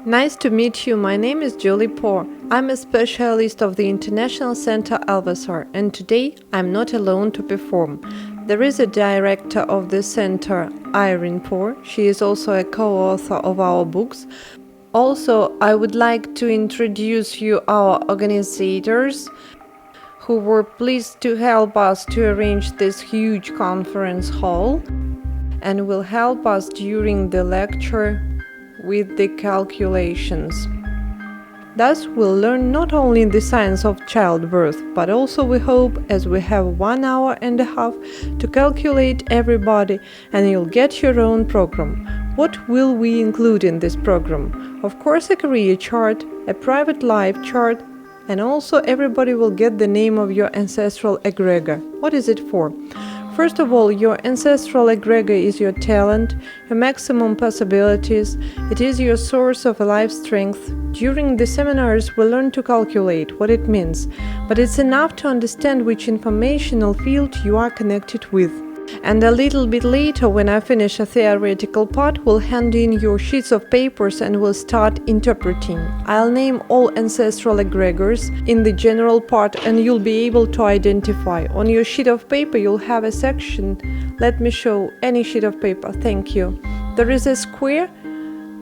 Nice to meet you. My name is Juli Po. I'm a specialist of the International Center Alvasar, and today I'm not alone to perform. There is a director of the center, Irene Po. She is also a co-author of our books. Also, I would like to introduce you our organizers who were pleased to help us to arrange this huge conference hall and will help us during the lecture with the calculations. Thus, we'll learn not only the science of childbirth, but also we hope, as we have 1 hour and a half to calculate everybody, and you'll get your own program. What will we include in this program? Of course, a career chart, a private life chart, and also everybody will get the name of your ancestral egregor. What is it for? First of all, your ancestral egregor is your talent, your maximum possibilities. It is your source of life strength. During the seminars, we learn to calculate what it means, but it's enough to understand which informational field you are connected with. And a little bit later, when I finish a theoretical part, we'll hand in your sheets of papers and we'll start interpreting. I'll name all ancestral egregors in the general part and you'll be able to identify. On your sheet of paper, you'll have a section. Let me show any sheet of paper. Thank you. There is a square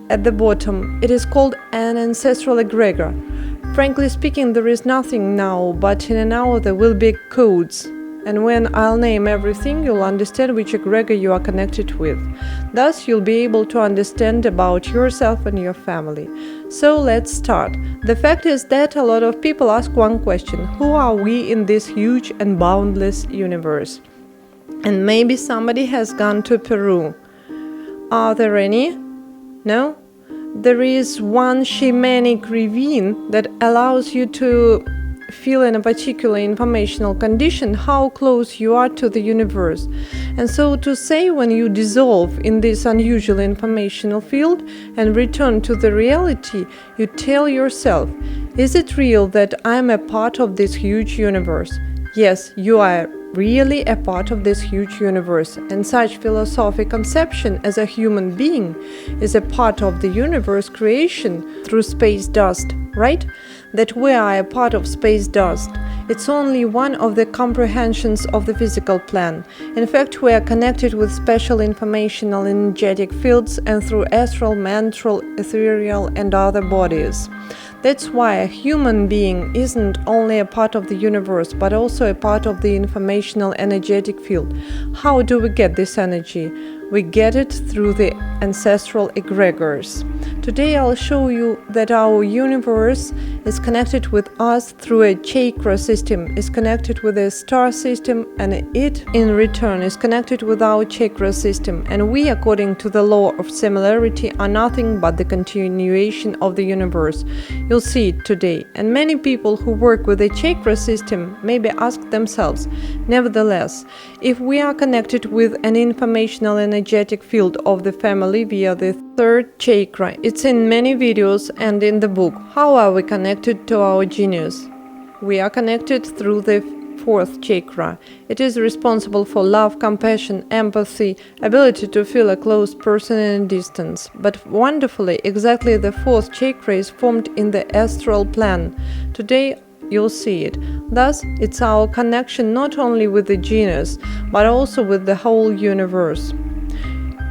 at the bottom. It is called an ancestral egregor. Frankly speaking, there is nothing now, but in an hour there will be codes. And when I'll name everything, you'll understand which egregor you are connected with. Thus, you'll be able to understand about yourself and your family. So let's start. The fact is that a lot of people ask one question: who are we in this huge and boundless universe? And maybe somebody has gone to Peru. Are there any? No? There is one shamanic ravine that allows you to feel in a particular informational condition how close you are to the universe. And so to say, when you dissolve in this unusual informational field and return to the reality, you tell yourself, is it real that I'm a part of this huge universe? Yes, you are really a part of this huge universe, and such philosophic conception as a human being is a part of the universe creation through space dust, right? That we are a part of space dust. It's only one of the comprehensions of the physical plan. In fact, we are connected with special informational energetic fields and through astral, mental, ethereal, and other bodies. That's why a human being isn't only a part of the universe, but also a part of the informational energetic field. How do we get this energy? We get it through the ancestral egregors. Today I'll show you that our universe is connected with us through a chakra system, is connected with a star system, and it in return is connected with our chakra system. And we, according to the law of similarity, are nothing but the continuation of the universe. You'll see it today. And many people who work with the chakra system maybe ask themselves, nevertheless, if we are connected with an informational energetic field of the family via the third chakra, it's in many videos and in the book. How are we connected to our genius? We are connected through the fourth chakra. It is responsible for love, compassion, empathy, ability to feel a close person in a distance. But wonderfully, exactly the fourth chakra is formed in the astral plan. Today, you'll see it. Thus, it's our connection not only with the genius, but also with the whole universe.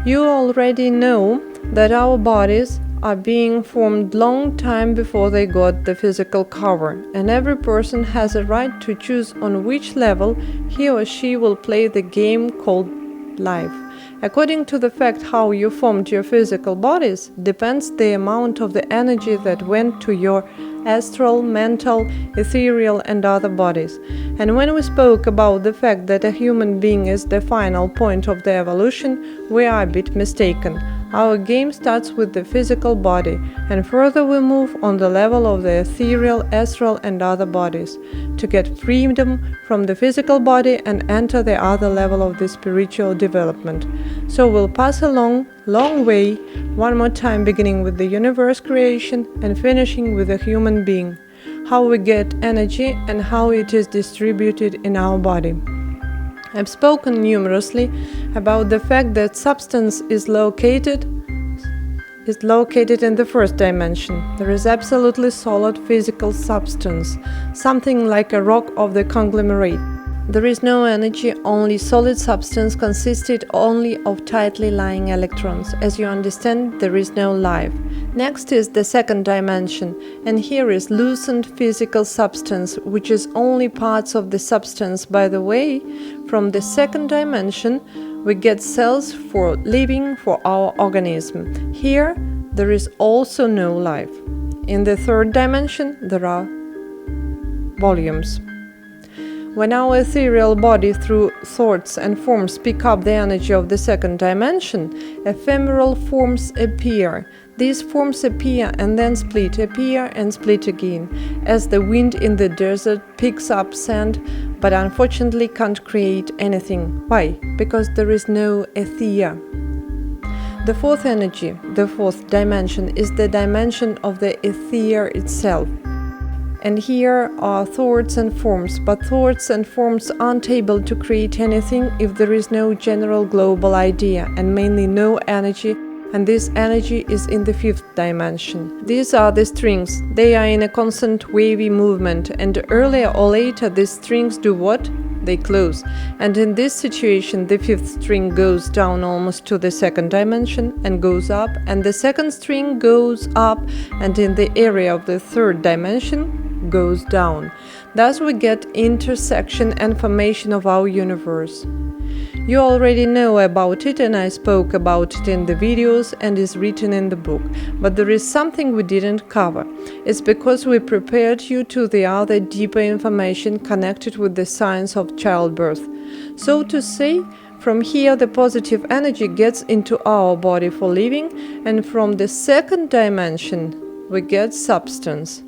You already know that our bodies are being formed long time before they got the physical cover, and every person has a right to choose on which level he or she will play the game called life. According to the fact how you formed your physical bodies depends the amount of the energy that went to your astral, mental, ethereal, and other bodies. And when we spoke about the fact that a human being is the final point of the evolution, we are a bit mistaken. Our game starts with the physical body, and further we move on the level of the ethereal, astral, and other bodies, to get freedom from the physical body and enter the other level of the spiritual development. So we'll pass a long way, one more time, beginning with the universe creation and finishing with a human being, how we get energy and how it is distributed in our body. I've spoken numerously about the fact that substance is located is located in the first dimension. There is absolutely solid physical substance, something like a rock of the conglomerate. There is no energy, only solid substance consisted only of tightly lying electrons. As you understand, there is no life. Next is the second dimension, and here is loosened physical substance, which is only parts of the substance. By the way, from the second dimension, we get cells for living for our organism. Here, there is also no life. In the third dimension, there are volumes. When our ethereal body through thoughts and forms pick up the energy of the second dimension, ephemeral forms appear. These forms appear and then split, appear and split again, as the wind in the desert picks up sand, but unfortunately can't create anything. Why? Because there is no ether. The fourth energy, the fourth dimension, is the dimension of the ether itself. And here are thoughts and forms, but thoughts and forms aren't able to create anything if there is no general global idea, and mainly no energy, and this energy is in the fifth dimension. These are the strings. They are in a constant wavy movement, and earlier or later these strings do what? They close. And in this situation, the fifth string goes down almost to the second dimension and goes up, and the second string goes up, and in the area of the third dimension goes down. Thus we get intersection and formation of our universe. You already know about it, and I spoke about it in the videos and is written in the book, but there is something we didn't cover. It's because we prepared you to the other deeper information connected with the science of childbirth. So to say, from here the positive energy gets into our body for living, and from the second dimension we get substance.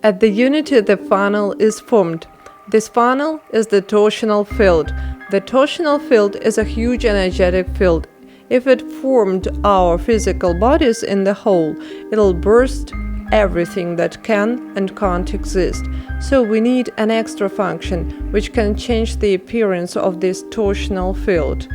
At the unity the funnel is formed. This funnel is the torsional field. The torsional field is a huge energetic field. If it formed our physical bodies in the whole, it'll burst everything that can and can't exist. So we need an extra function which can change the appearance of this torsional field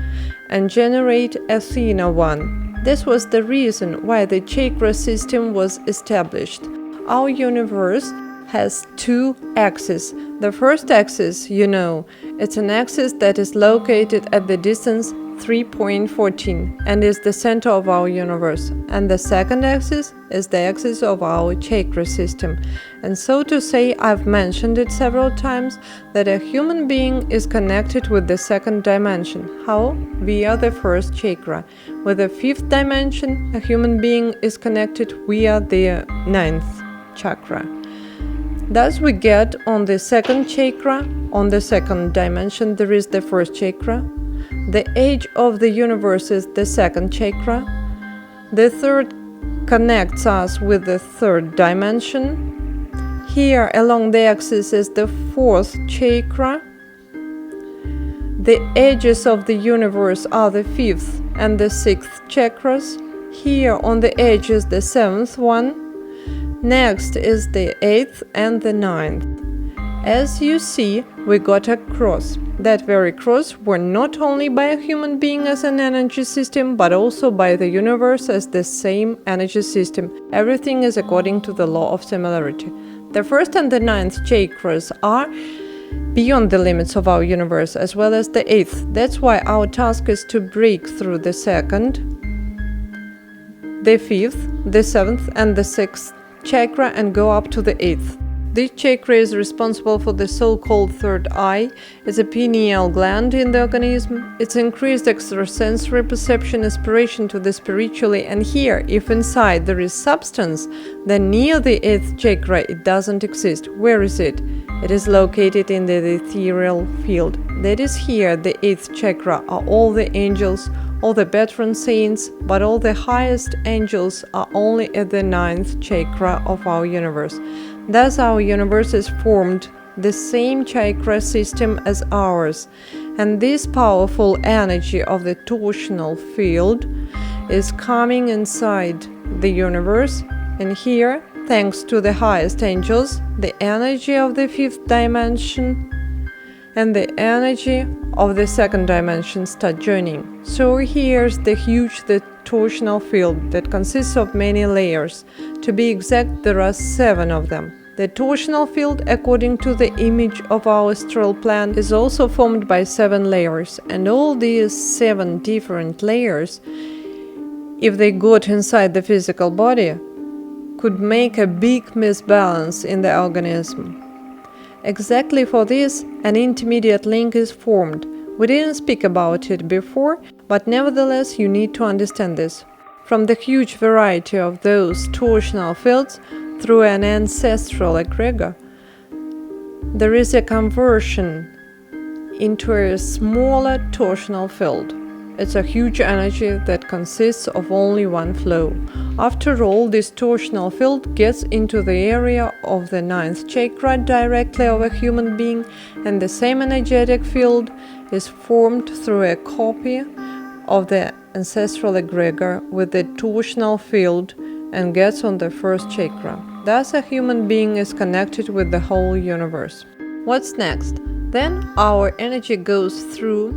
and generate a thinner one. This was the reason why the chakra system was established. Our universe has two axes. The first axis, it's an axis that is located at the distance 3.14 and is the center of our universe. And the second axis is the axis of our chakra system. And so to say, I've mentioned it several times, that a human being is connected with the second dimension. How? Via the first chakra. With the fifth dimension, a human being is connected via the ninth chakra. Thus we get on the second chakra, on the second dimension, there is the first chakra. The age of the universe is the second chakra. The third connects us with the third dimension. Here along the axis is the fourth chakra. The edges of the universe are the fifth and the sixth chakras. Here on the edge is the seventh one. Next is the eighth and the ninth. As you see, we got a cross. That very cross were not only by a human being as an energy system, but also by the universe as the same energy system. Everything is according to the law of similarity. The first and the ninth chakras are beyond the limits of our universe, as well as the eighth. That's why our task is to break through the second, the fifth, the seventh, and the sixth chakra and go up to the eighth. This chakra is responsible for the so-called third eye. It's a pineal gland in the organism. It's increased extrasensory perception, aspiration to the spiritually, and here, if inside there is substance, then near the eighth chakra it doesn't exist. Where is it? It is located in the ethereal field. That is here, the eighth chakra, are all the angels, all the veteran saints, but all the highest angels are only at the ninth chakra of our universe. Thus our universe is formed the same chakra system as ours, and this powerful energy of the torsional field is coming inside the universe, and here, thanks to the highest angels, the energy of the fifth dimension and the energy of the second dimension start joining. So here's the huge torsional field that consists of many layers. To be exact, there are 7 of them. The torsional field, according to the image of our astral plan, is also formed by 7 layers, and all these 7 different layers, if they got inside the physical body, could make a big misbalance in the organism. Exactly for this, an intermediate link is formed. We didn't speak about it before, but nevertheless you need to understand this. From the huge variety of those torsional fields through an ancestral egregor, there is a conversion into a smaller torsional field. It's a huge energy that consists of only one flow. After all, this torsional field gets into the area of the 9th chakra directly of a human being, and the same energetic field is formed through a copy of the ancestral egregor with the torsional field and gets on the 1st chakra. Thus, a human being is connected with the whole universe. What's next? Then our energy goes through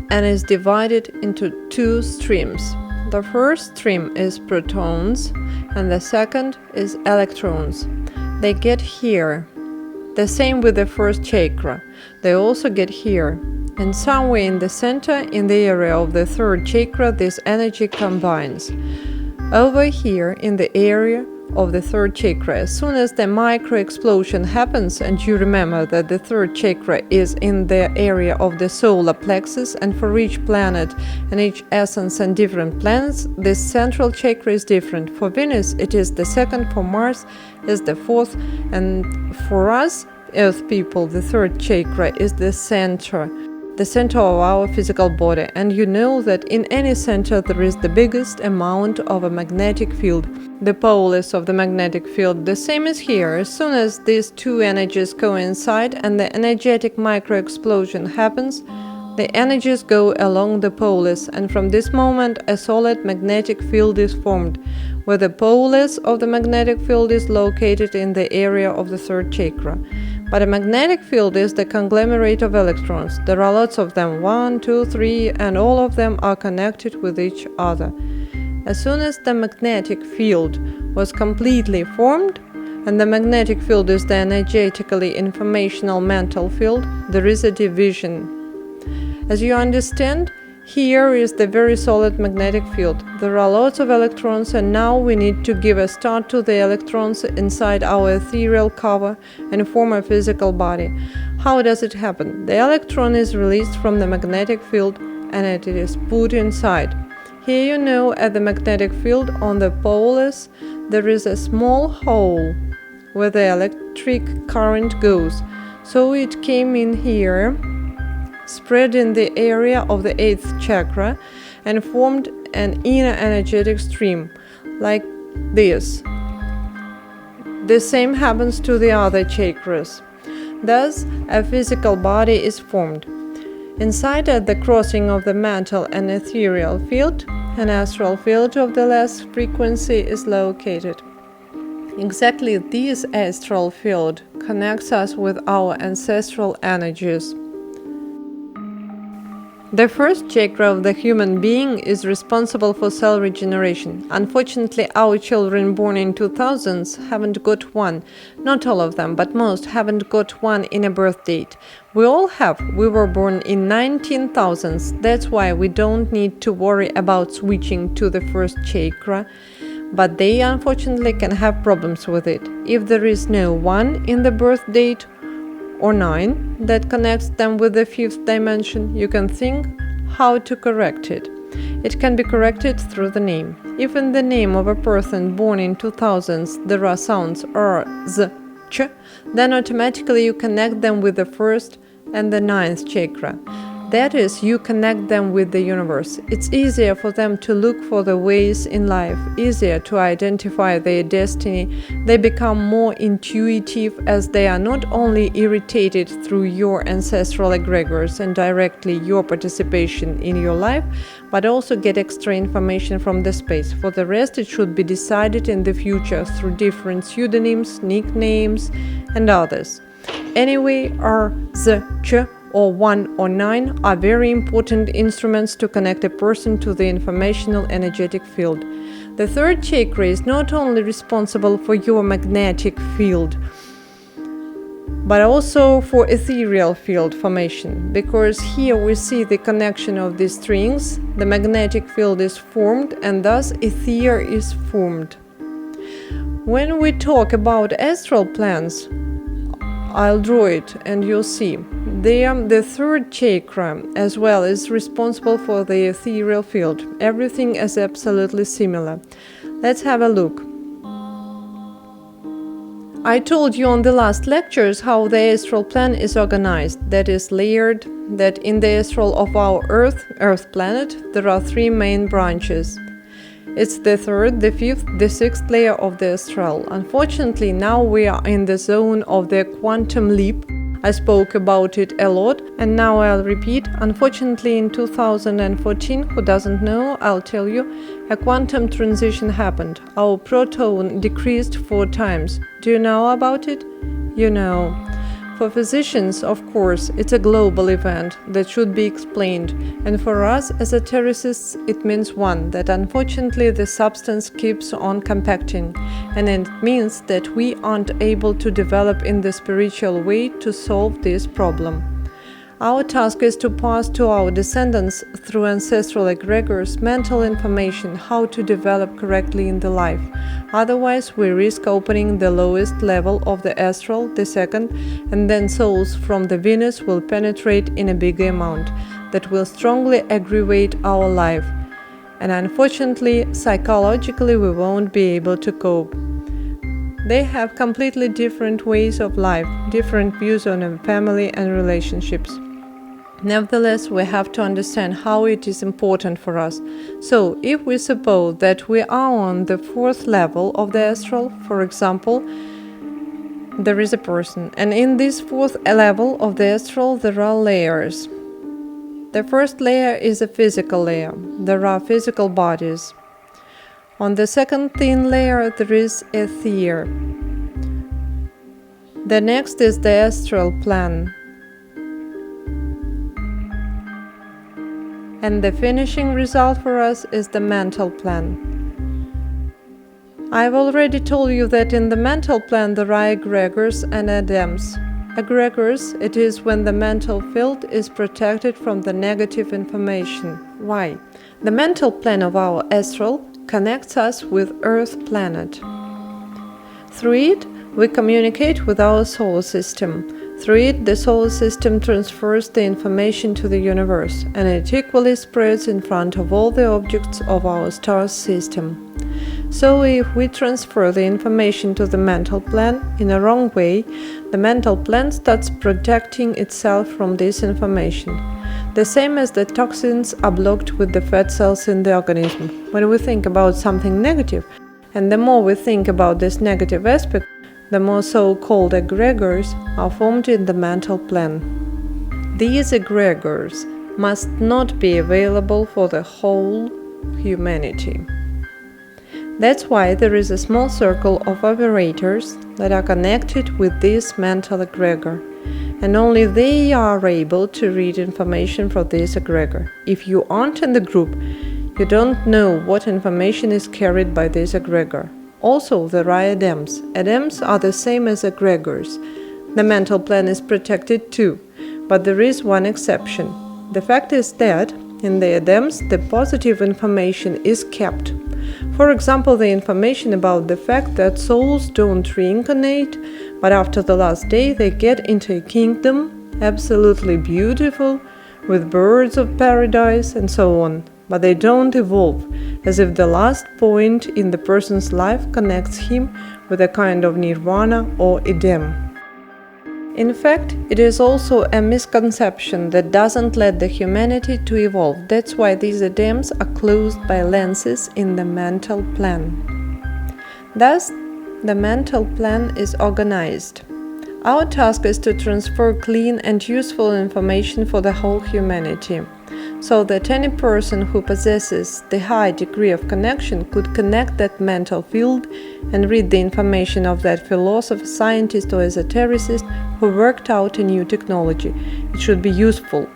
and is divided into 2 streams. The first stream is protons and the second is electrons. They get here. The same with the 1st chakra. They also get here. And somewhere in the center, in the area of the 3rd chakra, this energy combines. Over here, in the area of the 3rd chakra, as soon as the micro explosion happens, and you remember that the 3rd chakra is in the area of the solar plexus, and for each planet and each essence and different planets, this central chakra is different. For Venus it is the 2nd, for Mars is the 4th, and for us Earth people the 3rd chakra is the center of our physical body. And you know that in any center there is the biggest amount of a magnetic field, the poles of the magnetic field. The same is here. As soon as these 2 energies coincide and the energetic micro-explosion happens, the energies go along the poles, and from this moment a solid magnetic field is formed, where the poles of the magnetic field is located in the area of the 3rd chakra. But a magnetic field is the conglomerate of electrons. There are lots of them, 1, 2, 3, and all of them are connected with each other. As soon as the magnetic field was completely formed, and the magnetic field is the energetically informational mental field, there is a division. As you understand, here is the very solid magnetic field. There are lots of electrons, and now we need to give a start to the electrons inside our ethereal cover and form a physical body. How does it happen? The electron is released from the magnetic field and it is put inside. Here you know at the magnetic field on the poles there is a small hole where the electric current goes. So it came in here, spread in the area of the 8th chakra, and formed an inner energetic stream, like this. The same happens to the other chakras. Thus, a physical body is formed. Inside, at the crossing of the mental and ethereal field, an astral field of the less frequency is located. Exactly this astral field connects us with our ancestral energies. The 1st chakra of the human being is responsible for cell regeneration. Unfortunately, our children born in 2000s haven't got one. Not all of them, but most haven't got one in a birth date. We all have. We were born in 19,000s. That's why we don't need to worry about switching to the 1st chakra. But they unfortunately can have problems with it. If there is no 1 in the birth date, or 9 that connects them with the 5th dimension, you can think how to correct it. It can be corrected through the name. If in the name of a person born in 2000s there are sounds R, Z, Ch, then automatically you connect them with the 1st and the 9th chakra. That is, you connect them with the universe. It's easier for them to look for the ways in life, easier to identify their destiny. They become more intuitive as they are not only irritated through your ancestral egregors and directly your participation in your life, but also get extra information from the space. For the rest, it should be decided in the future through different pseudonyms, nicknames, and others. Anyway, R, Z, Ch, or 1 or 9 are very important instruments to connect a person to the informational energetic field. The third chakra is not only responsible for your magnetic field, but also for ethereal field formation, because here we see the connection of these strings, the magnetic field is formed and thus ether is formed. When we talk about astral plans, I'll draw it and you'll see. The third chakra as well is responsible for the ethereal field. Everything is absolutely similar. Let's have a look. I told you on the last lectures how the astral plan is organized, that is layered, that in the astral of our Earth planet, there are 3 main branches. It's the 3rd, the 5th, the 6th layer of the astral. Unfortunately, now we are in the zone of the quantum leap. I spoke about it a lot, and now I'll repeat. Unfortunately, in 2014, who doesn't know, I'll tell you, a quantum transition happened. Our proton decreased 4 times. Do you know about it? You know. For physicians, of course, it's a global event that should be explained, and for us esotericists it means one, that unfortunately the substance keeps on compacting, and it means that we aren't able to develop in the spiritual way to solve this problem. Our task is to pass to our descendants through ancestral egregors mental information how to develop correctly in the life. Otherwise, we risk opening the lowest level of the astral, the 2nd, and then souls from the Venus will penetrate in a bigger amount that will strongly aggravate our life. And unfortunately, psychologically, we won't be able to cope. They have completely different ways of life, different views on family and relationships. Nevertheless, we have to understand how it is important for us. So, if we suppose that we are on the 4th level of the astral, for example, there is a person, and in this 4th level of the astral there are layers. The first layer is a physical layer. There are physical bodies. On the 2nd thin layer there is ether. The next is the astral plan. And the finishing result for us is the mental plan. I've already told you that in the mental plan there are egregors and adams. Egregors, it is when the mental field is protected from the negative information. Why? The mental plan of our astral connects us with Earth planet. Through it, we communicate with our solar system. Through it, the solar system transfers the information to the universe, and it equally spreads in front of all the objects of our star system. So if we transfer the information to the mental plan in a wrong way, the mental plan starts protecting itself from this information. The same as the toxins are blocked with the fat cells in the organism. When we think about something negative, and the more we think about this negative aspect, the more so-called egregors are formed in the mental plan. These egregors must not be available for the whole humanity. That's why there is a small circle of operators that are connected with this mental egregor, and only they are able to read information from this egregor. If you aren't in the group, you don't know what information is carried by this egregor. Also, there are adams. Adams are the same as egregors. The mental plan is protected too, but there is one exception. The fact is that, in the adams, the positive information is kept. For example, the information about the fact that souls don't reincarnate, but after the last day they get into a kingdom, absolutely beautiful, with birds of paradise and so on. But they don't evolve, as if the last point in the person's life connects him with a kind of nirvana or Edom. In fact, it is also a misconception that doesn't let the humanity to evolve. That's why these Edoms are closed by lenses in the mental plan. Thus, the mental plan is organized. Our task is to transfer clean and useful information for the whole humanity. so that any person who possesses the high degree of connection could connect that mental field and read the information of that philosopher, scientist or esotericist who worked out a new technology. It should be useful.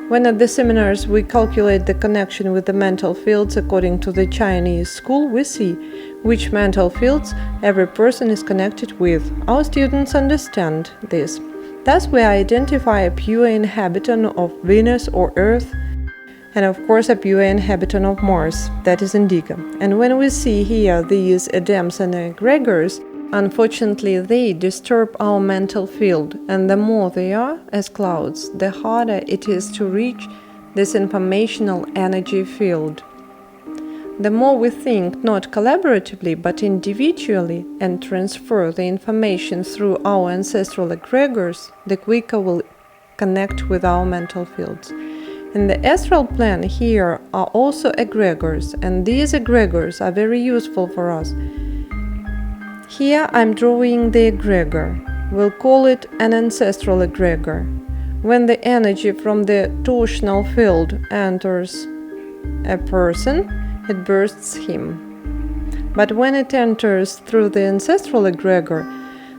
When at the seminars we calculate the connection with the mental fields according to the Chinese school, we see which mental fields every person is connected with. Our students understand this. Thus we identify a pure inhabitant of Venus or Earth, and of course a pure inhabitant of Mars, that is Indigo. And when we see here these Adams and egregors, unfortunately they disturb our mental field, and the more they are as clouds, the harder it is to reach this informational energy field. The more we think not collaboratively but individually and transfer the information through our ancestral egregors, the quicker we'll connect with our mental fields. In the astral plane here are also egregors, and these egregors are very useful for us. Here I'm drawing the egregor. We'll call it an ancestral egregor. When the energy from the torsional field enters a person, it bursts him. But when it enters through the ancestral egregor,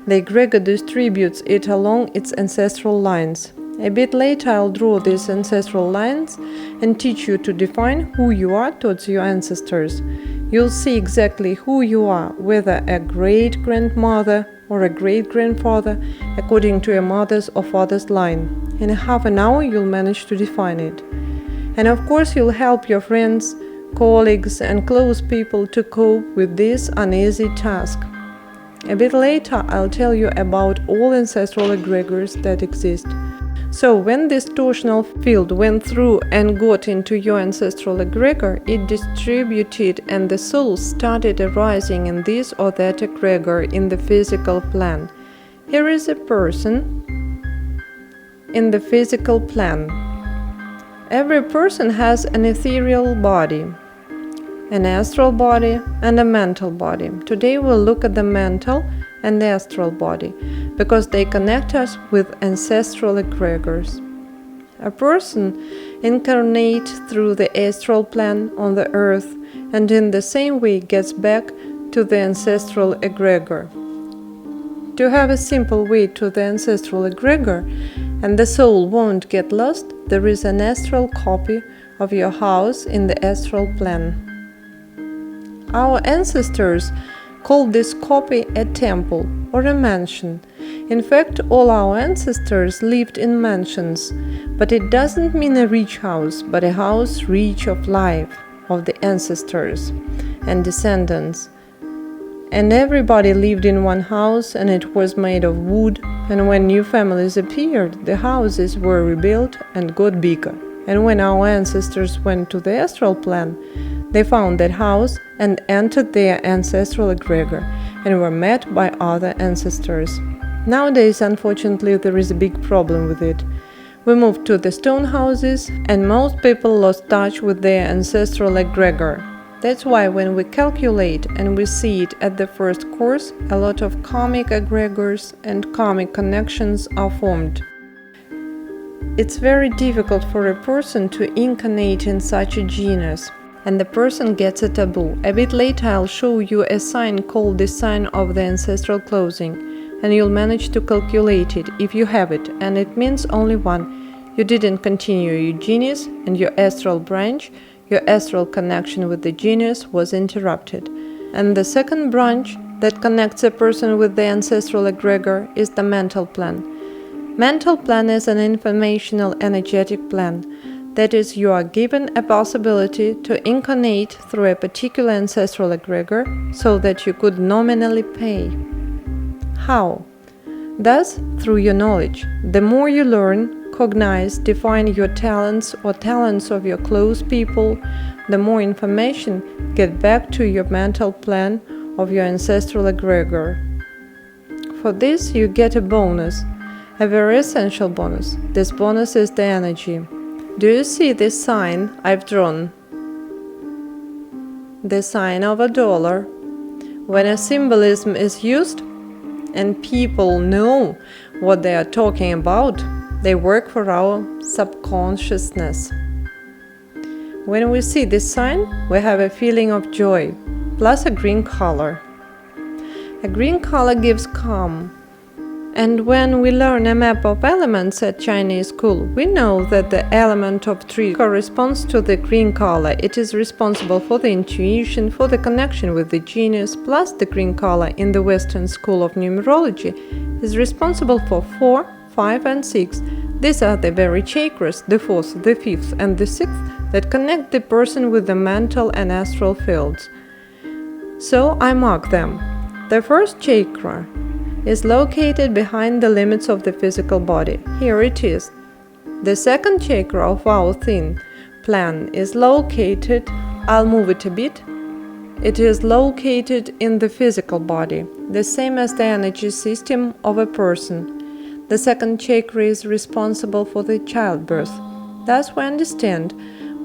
the egregor distributes it along its ancestral lines. A bit later I'll draw these ancestral lines and teach you to define who you are towards your ancestors. You'll see exactly who you are, whether a great-grandmother or a great-grandfather, according to your mother's or father's line. In half an hour you'll manage to define it. And of course you'll help your friends, colleagues and close people to cope with this uneasy task. A bit later I'll tell you about all ancestral egregors that exist. So when this torsional field went through and got into your ancestral egregor, it distributed and the soul started arising in this or that egregor in the physical plane. Here is a person in the physical plane. Every person has an ethereal body, an astral body and a mental body. Today we'll look at the mental and the astral body, because they connect us with ancestral egregors. A person incarnates through the astral plane on the earth and in the same way gets back to the ancestral egregor. To have a simple way to the ancestral egregor and the soul won't get lost, there is an astral copy of your house in the astral plane. Our ancestors called this copy a temple or a mansion. In fact, all our ancestors lived in mansions, but it doesn't mean a rich house, but a house rich of life, of the ancestors and descendants. And everybody lived in one house, and it was made of wood, and when new families appeared, the houses were rebuilt and got bigger. And when our ancestors went to the astral plane, they found that house and entered their ancestral egregor and were met by other ancestors. Nowadays, unfortunately, there is a big problem with it. We moved to the stone houses and most people lost touch with their ancestral egregor. That's why when we calculate and we see it at the first course, a lot of karmic egregors and karmic connections are formed. It's very difficult for a person to incarnate in such a genus, and the person gets a taboo. A bit later I'll show you a sign called the sign of the ancestral closing, and you'll manage to calculate it if you have it, and it means only one. You didn't continue your genius and your astral branch, your astral connection with the genius was interrupted. And the second branch that connects a person with the ancestral egregor is the mental plane. Mental plane is an informational energetic plane. That is, you are given a possibility to incarnate through a particular ancestral egregor so that you could nominally pay. How? Thus, through your knowledge. The more you learn, cognize, define your talents or talents of your close people, the more information get back to your mental plane of your ancestral egregor. For this, you get a bonus, a very essential bonus. This bonus is the energy. Do you see this sign I've drawn? The sign of a dollar. When a symbolism is used and people know what they are talking about, they work for our subconsciousness. When we see this sign, we have a feeling of joy, plus a green color. A green color gives calm. And when we learn a map of elements at Chinese school, we know that the element of tree corresponds to the green color. It is responsible for the intuition, for the connection with the genius, plus the green color in the Western school of numerology is responsible for 4, 5 and 6. These are the very chakras, the 4th, the 5th and the 6th, that connect the person with the mental and astral fields. So I mark them. The first chakra is located behind the limits of the physical body. Here it is. The second chakra of our thin plan is located, I'll move it a bit. It is located in the physical body, the same as the energy system of a person. The second chakra is responsible for the childbirth. Thus we understand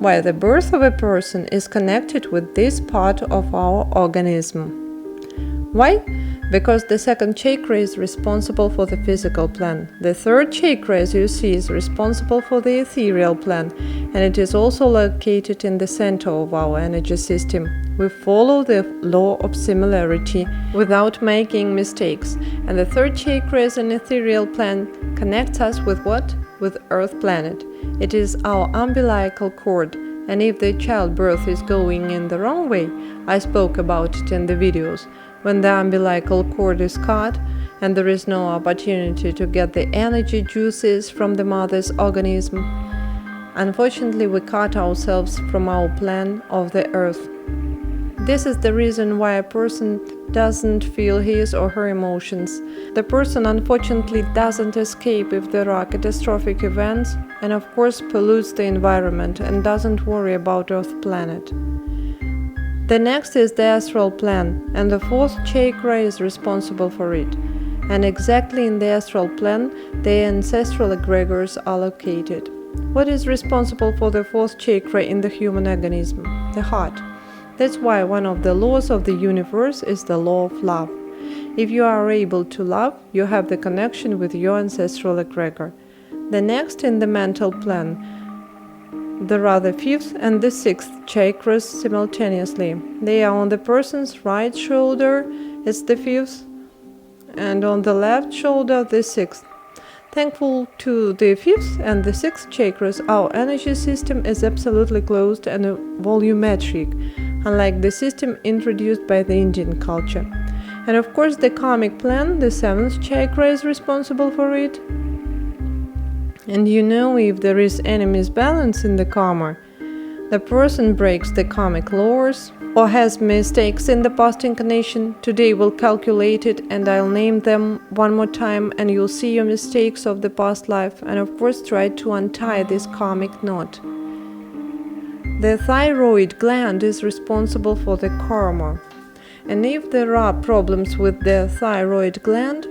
why the birth of a person is connected with this part of our organism. Why? Because the second chakra is responsible for the physical plan. The third chakra, as you see, is responsible for the ethereal plan, and it is also located in the center of our energy system. We follow the law of similarity without making mistakes. And the third chakra as an ethereal plan connects us with what? With Earth planet. It is our umbilical cord. And if the childbirth is going in the wrong way, I spoke about it in the videos, when the umbilical cord is cut and there is no opportunity to get the energy juices from the mother's organism, unfortunately we cut ourselves from our plan of the earth. This is the reason why a person doesn't feel his or her emotions. The person unfortunately doesn't escape if there are catastrophic events, and of course pollutes the environment and doesn't worry about Earth planet. The next is the astral plan, and the fourth chakra is responsible for it. And exactly in the astral plan, the ancestral egregors are located. What is responsible for the fourth chakra in the human organism? The heart. That's why one of the laws of the universe is the law of love. If you are able to love, you have the connection with your ancestral egregor. The next in the mental plan, there are the 5th and the 6th chakras simultaneously. They are on the person's right shoulder, it's the 5th, and on the left shoulder, the 6th. Thankful to the 5th and the 6th chakras, our energy system is absolutely closed and volumetric, unlike the system introduced by the Indian culture. And of course, the karmic plan, the 7th chakra, is responsible for it. And you know, if there is any misbalance in the karma, the person breaks the karmic laws or has mistakes in the past incarnation, today we'll calculate it and I'll name them one more time and you'll see your mistakes of the past life and of course try to untie this karmic knot. The thyroid gland is responsible for the karma. And if there are problems with the thyroid gland,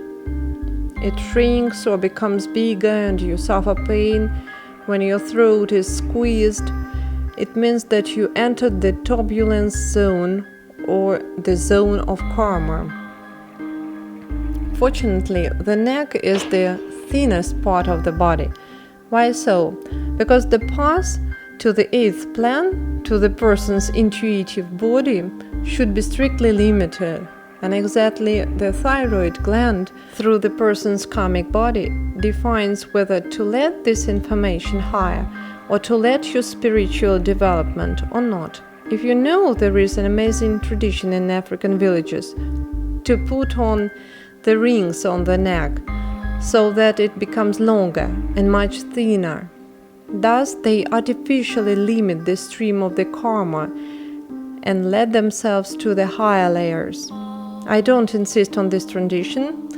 it shrinks or becomes bigger and you suffer pain when your throat is squeezed, it means that you entered the turbulence zone or the zone of karma. Fortunately, the neck is the thinnest part of the body. Why so? Because the path to the 8th plan, to the person's intuitive body, should be strictly limited. And exactly the thyroid gland, through the person's karmic body, defines whether to let this information higher or to let your spiritual development or not. If you know, there is an amazing tradition in African villages to put on the rings on the neck so that it becomes longer and much thinner. Thus, they artificially limit the stream of the karma and let themselves to the higher layers. I don't insist on this tradition.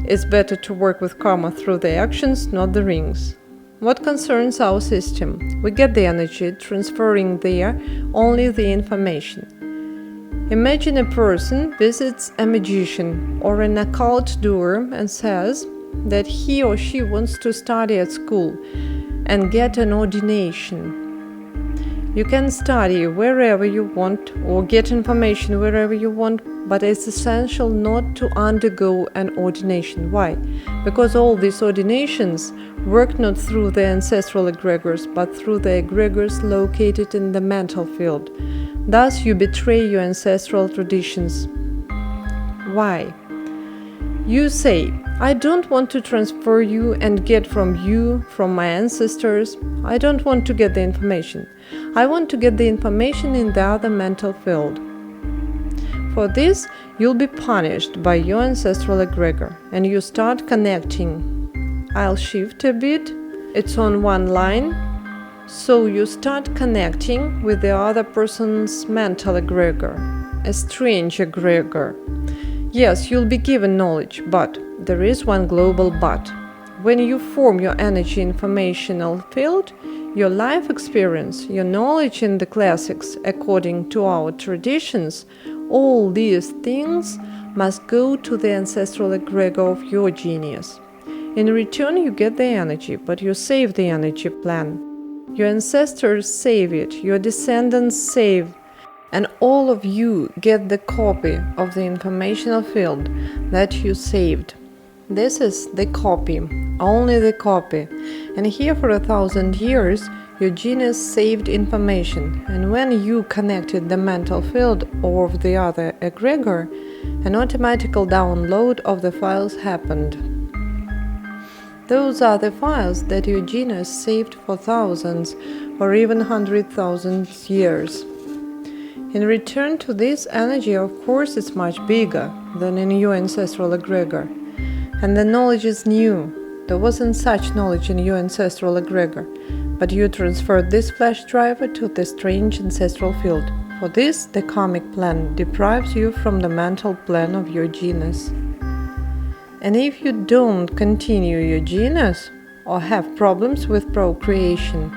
It's better to work with karma through the actions, not the rings. What concerns our system? We get the energy, transferring there only the information. Imagine a person visits a magician or an occult doer and says that he or she wants to study at school and get an ordination. You can study wherever you want or get information wherever you want, but it's essential not to undergo an ordination. Why? Because all these ordinations work not through the ancestral egregors, but through the egregors located in the mental field. Thus, you betray your ancestral traditions. Why? You say, I don't want to transfer you and get from you, from my ancestors. I don't want to get the information. I want to get the information in the other mental field. For this, you'll be punished by your ancestral egregor, and you start connecting. I'll shift a bit. It's on one line. So you start connecting with the other person's mental egregor, a strange egregor. Yes, you'll be given knowledge, but there is one global but. When you form your energy informational field, your life experience, your knowledge in the classics, according to our traditions, all these things must go to the ancestral egregor of your genius. In return, you get the energy, but you save the energy plan. Your ancestors save it, your descendants save, and all of you get the copy of the informational field that you saved. This is the copy, only the copy. And here for 1,000 years, your genius saved information. And when you connected the mental field of the other egregor, an automatical download of the files happened. Those are the files that your genius saved for thousands or even 100,000 years. In return to this energy, of course, it's much bigger than in your ancestral egregor. And the knowledge is new. There wasn't such knowledge in your ancestral egregor, but you transferred this flash driver to the strange ancestral field. For this, the karmic plan deprives you from the mental plan of your genius. And if you don't continue your genius or have problems with procreation,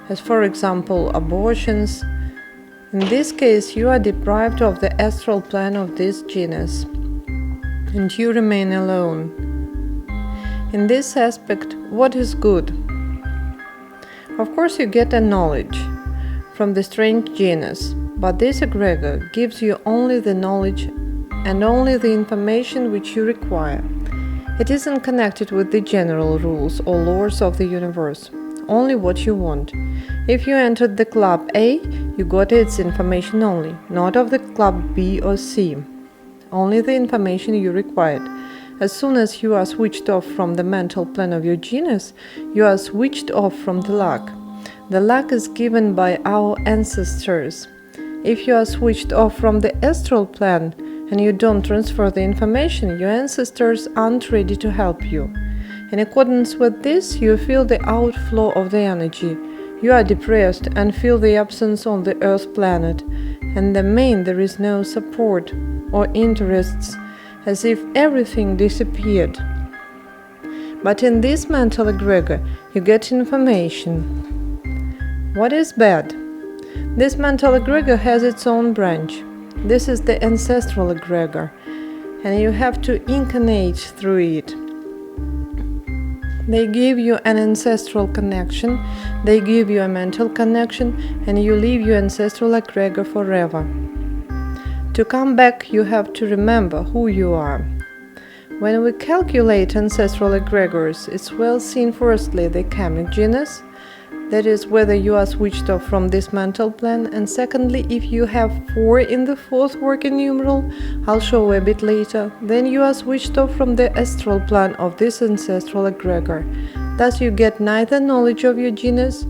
as for example abortions, in this case you are deprived of the astral plan of this genius, and you remain alone. In this aspect, what is good? Of course you get a knowledge from the strange genius, but this egregor gives you only the knowledge and only the information which you require. It isn't connected with the general rules or laws of the universe, only what you want. If you entered the club A, you got its information only, not of the club B or C, only the information you required. As soon as you are switched off from the mental plan of your genius, you are switched off from the luck. The luck is given by our ancestors. If you are switched off from the astral plan and you don't transfer the information, your ancestors aren't ready to help you. In accordance with this, you feel the outflow of the energy. You are depressed and feel the absence on the Earth planet, and there is no support or interests, as if everything disappeared. But in this mental egregor, you get information. What is bad? This mental egregor has its own branch. This is the ancestral egregor, and you have to incarnate through it. They give you an ancestral connection, they give you a mental connection, and you leave your ancestral egregor forever. To come back, you have to remember who you are. When we calculate ancestral egregors, it's well seen firstly the karmic genus, that is whether you are switched off from this mental plan, and secondly, if you have 4 in the 4th working numeral, I'll show a bit later, then you are switched off from the astral plan of this ancestral egregor. Thus you get neither knowledge of your genus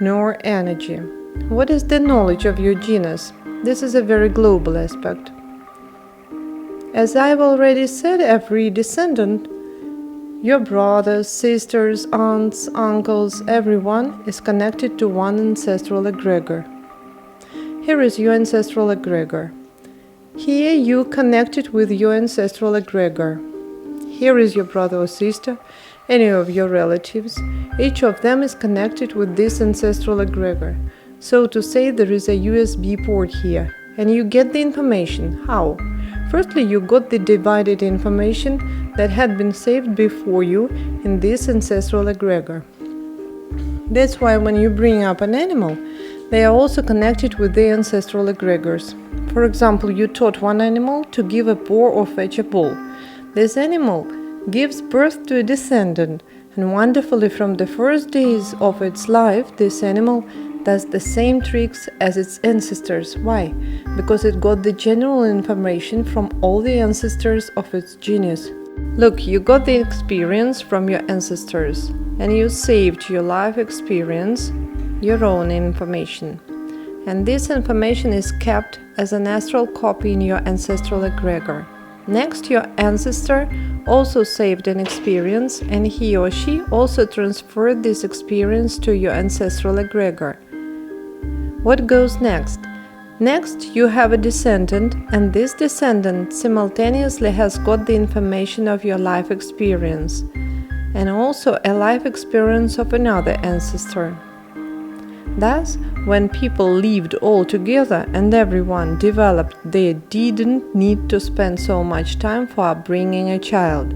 nor energy. What is the knowledge of your genus? This is a very global aspect. As I've already said, every descendant, your brothers, sisters, aunts, uncles, everyone is connected to one ancestral egregor. Here is your ancestral egregor. Here you connected with your ancestral egregor. Here is your brother or sister, any of your relatives. Each of them is connected with this ancestral egregor. So to say, there is a USB port here, and you get the information. How? Firstly, you got the divided information that had been saved before you in this ancestral egregor. That's why when you bring up an animal, They are also connected with the ancestral egregors. For example, you taught one animal to give a paw or fetch a ball. This animal gives birth to a descendant, and wonderfully from the first days of its life, this animal does the same tricks as its ancestors. Why? Because it got the general information from all the ancestors of its genus. Look, you got the experience from your ancestors, and you saved your life experience, your own information. And this information is kept as an astral copy in your ancestral egregor. Next, your ancestor also saved an experience, and he or she also transferred this experience to your ancestral egregor. What goes next? Next, you have a descendant, and this descendant simultaneously has got the information of your life experience, and also a life experience of another ancestor. Thus, when people lived all together and everyone developed, they didn't need to spend so much time for upbringing a child.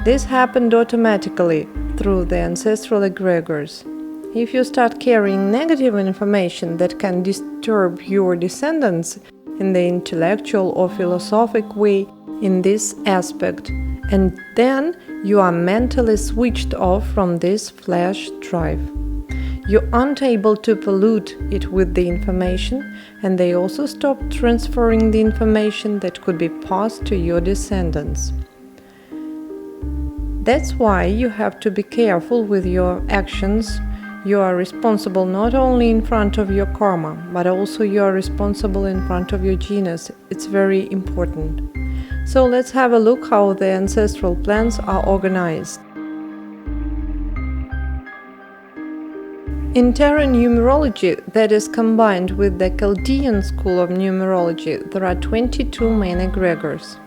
This happened automatically through the ancestral egregors. If you start carrying negative information that can disturb your descendants in the intellectual or philosophic way in this aspect, and then you are mentally switched off from this flash drive. You aren't able to pollute it with the information, and they also stop transferring the information that could be passed to your descendants. That's why you have to be careful with your actions. You are responsible not only in front of your karma, but also you are responsible in front of your genus. It's very important. So let's have a look how the ancestral plans are organized. In tarot numerology that is combined with the Chaldean school of numerology, there are 22 main egregors.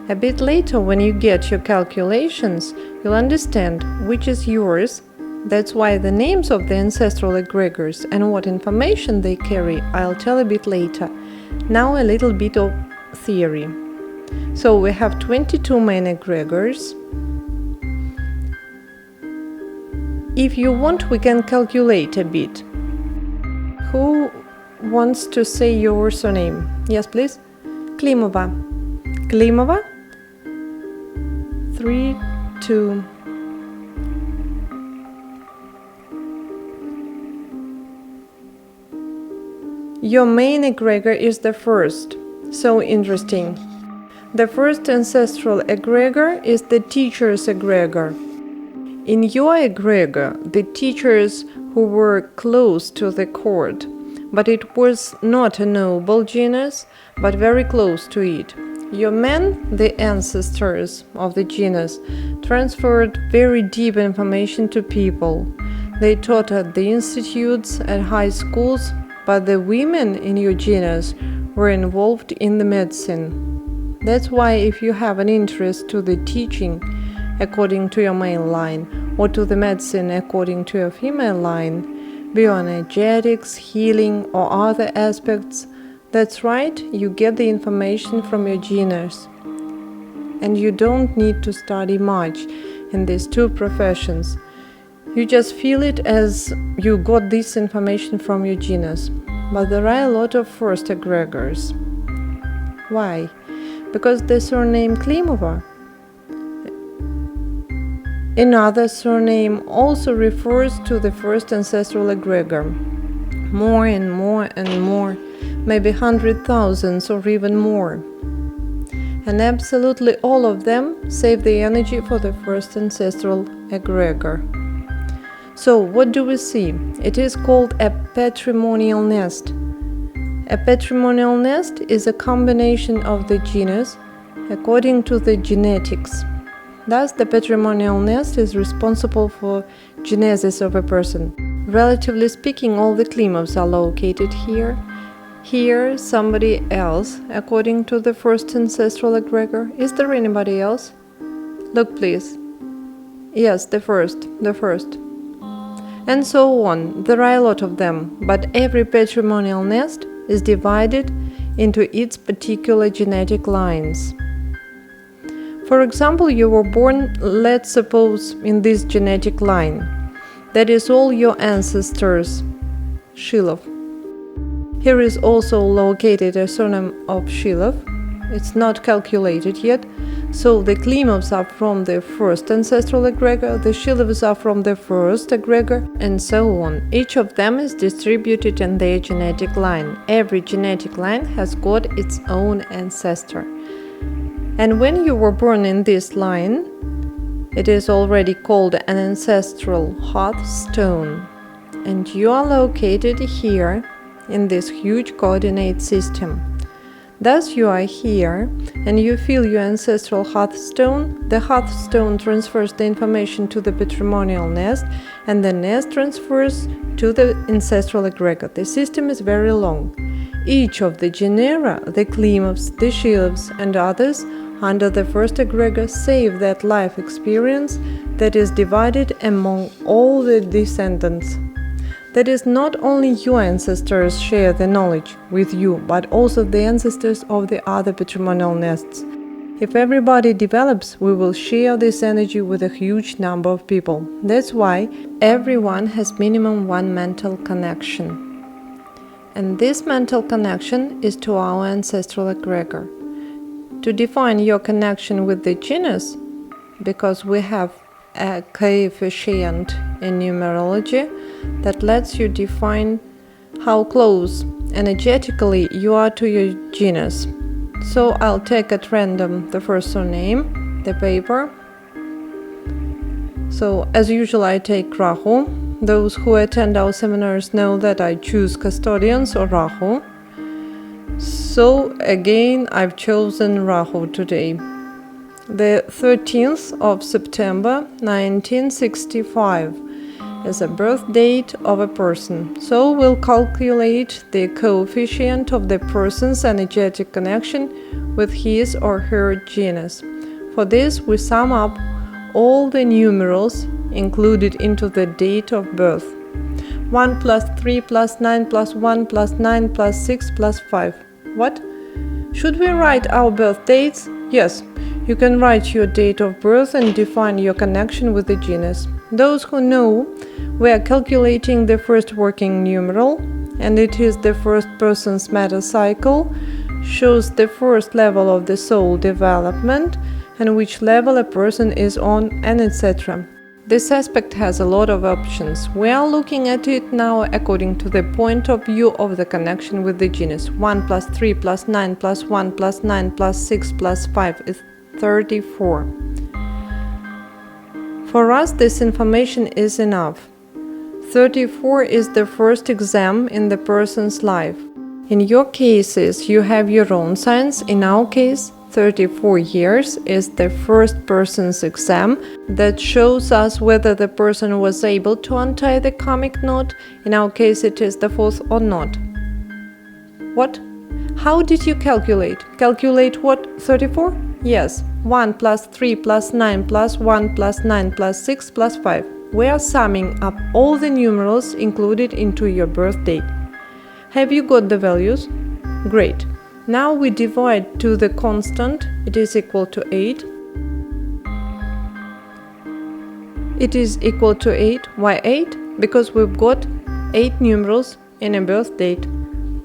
A bit later, when you get your calculations, you'll understand which is yours. That's why the names of the ancestral egregors and what information they carry I'll tell a bit later. Now a little bit of theory. So we have 22 main egregors. If you want, we can calculate a bit. Who wants to say your surname? Yes, please. Klimova. Klimova. 3, 2. Your main egregor is the first. So interesting. The first ancestral egregor is the teacher's egregor. In your egregor, the teachers who were close to the court, but it was not a noble genus, but very close to it. Your men, the ancestors of the genus, transferred very deep information to people. They taught at the institutes, at high schools, but the women in your genus were involved in the medicine. That's why if you have an interest to the teaching according to your male line, or to the medicine according to your female line, be on energetics, healing, or other aspects, that's right, you get the information from your genus. And you don't need to study much in these two professions. You just feel it as you got this information from your genus. But there are a lot of first egregors. Why? Because the surname Klimova, another surname, also refers to the first ancestral egregor. More and more and more, maybe 100,000 or even more. And absolutely all of them save the energy for the first ancestral egregor. So what do we see? It is called a patrimonial nest. A patrimonial nest is a combination of the genus according to the genetics. Thus, the patrimonial nest is responsible for genesis of a person. Relatively speaking, all the Klimovs are located here. Here, somebody else, according to the first ancestral egregor. Is there anybody else? Look, please. Yes, the first. And so on. There are a lot of them, but every patrimonial nest is divided into its particular genetic lines. For example, you were born, let's suppose, in this genetic line. That is all your ancestors. Shilov. Here is also located a surname of Shilov. It's not calculated yet. So the Klimovs are from the first ancestral egregor, the Shilovs are from the first egregor, and so on. Each of them is distributed in their genetic line. Every genetic line has got its own ancestor. And when you were born in this line, it is already called an ancestral hearthstone. And you are located here in this huge coordinate system. Thus you are here and you feel your ancestral hearthstone. The hearthstone transfers the information to the patrimonial nest, and the nest transfers to the ancestral egregor. The system is very long. Each of the genera, the Klimovs, the Shilovs and others under the first egregor save that life experience that is divided among all the descendants. That is, not only your ancestors share the knowledge with you, but also the ancestors of the other patrimonial nests. If everybody develops, we will share this energy with a huge number of people. That's why everyone has minimum one mental connection. And this mental connection is to our ancestral egregor. To define your connection with the genus, because we have a coefficient in numerology that lets you define how close energetically you are to your genus. So I'll take at random the first surname, the paper. So as usual I take Rahu. Those who attend our seminars know that I choose custodians or Rahu. So again I've chosen Rahu today. The 13th of September 1965 is a birth date of a person. So we'll calculate the coefficient of the person's energetic connection with his or her genus. For this we sum up all the numerals included into the date of birth. 1 plus 3 plus 9 plus 1 plus 9 plus 6 plus 5. What? Should we write our birth dates? Yes. You can write your date of birth and define your connection with the genus. Those who know, we are calculating the first working numeral, and it is the first person's matter cycle, shows the first level of the soul development, and which level a person is on, and etc. This aspect has a lot of options. We are looking at it now according to the point of view of the connection with the genus. 1 plus 3 plus 9 plus 1 plus 9 plus 6 plus 5 is 34. For us, this information is enough. 34 is the first exam in the person's life. In your cases, you have your own signs. In our case, 34 years is the first person's exam that shows us whether the person was able to untie the karmic knot. In our case, it is the fourth or not. What? How did you calculate? Calculate what? 34? Yes. 1 plus 3 plus 9 plus 1 plus 9 plus 6 plus 5. We are summing up all the numerals included into your birth date. Have you got the values? Great. Now we divide to the constant. It is equal to 8. It is equal to 8. Why 8? Because we've got 8 numerals in a birth date.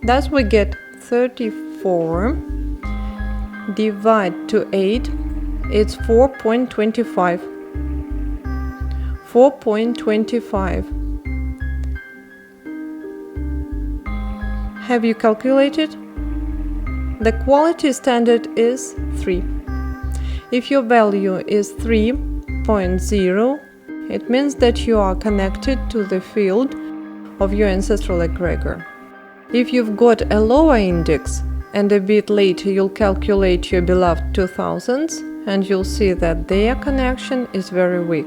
Thus we get 34 divide to 8. It's 4.25. 4.25. Have you calculated? The quality standard is 3. If your value is 3.0, it means that you are connected to the field of your ancestral egregor. If you've got a lower index, and a bit later you'll calculate your beloved 2000s, and you'll see that their connection is very weak.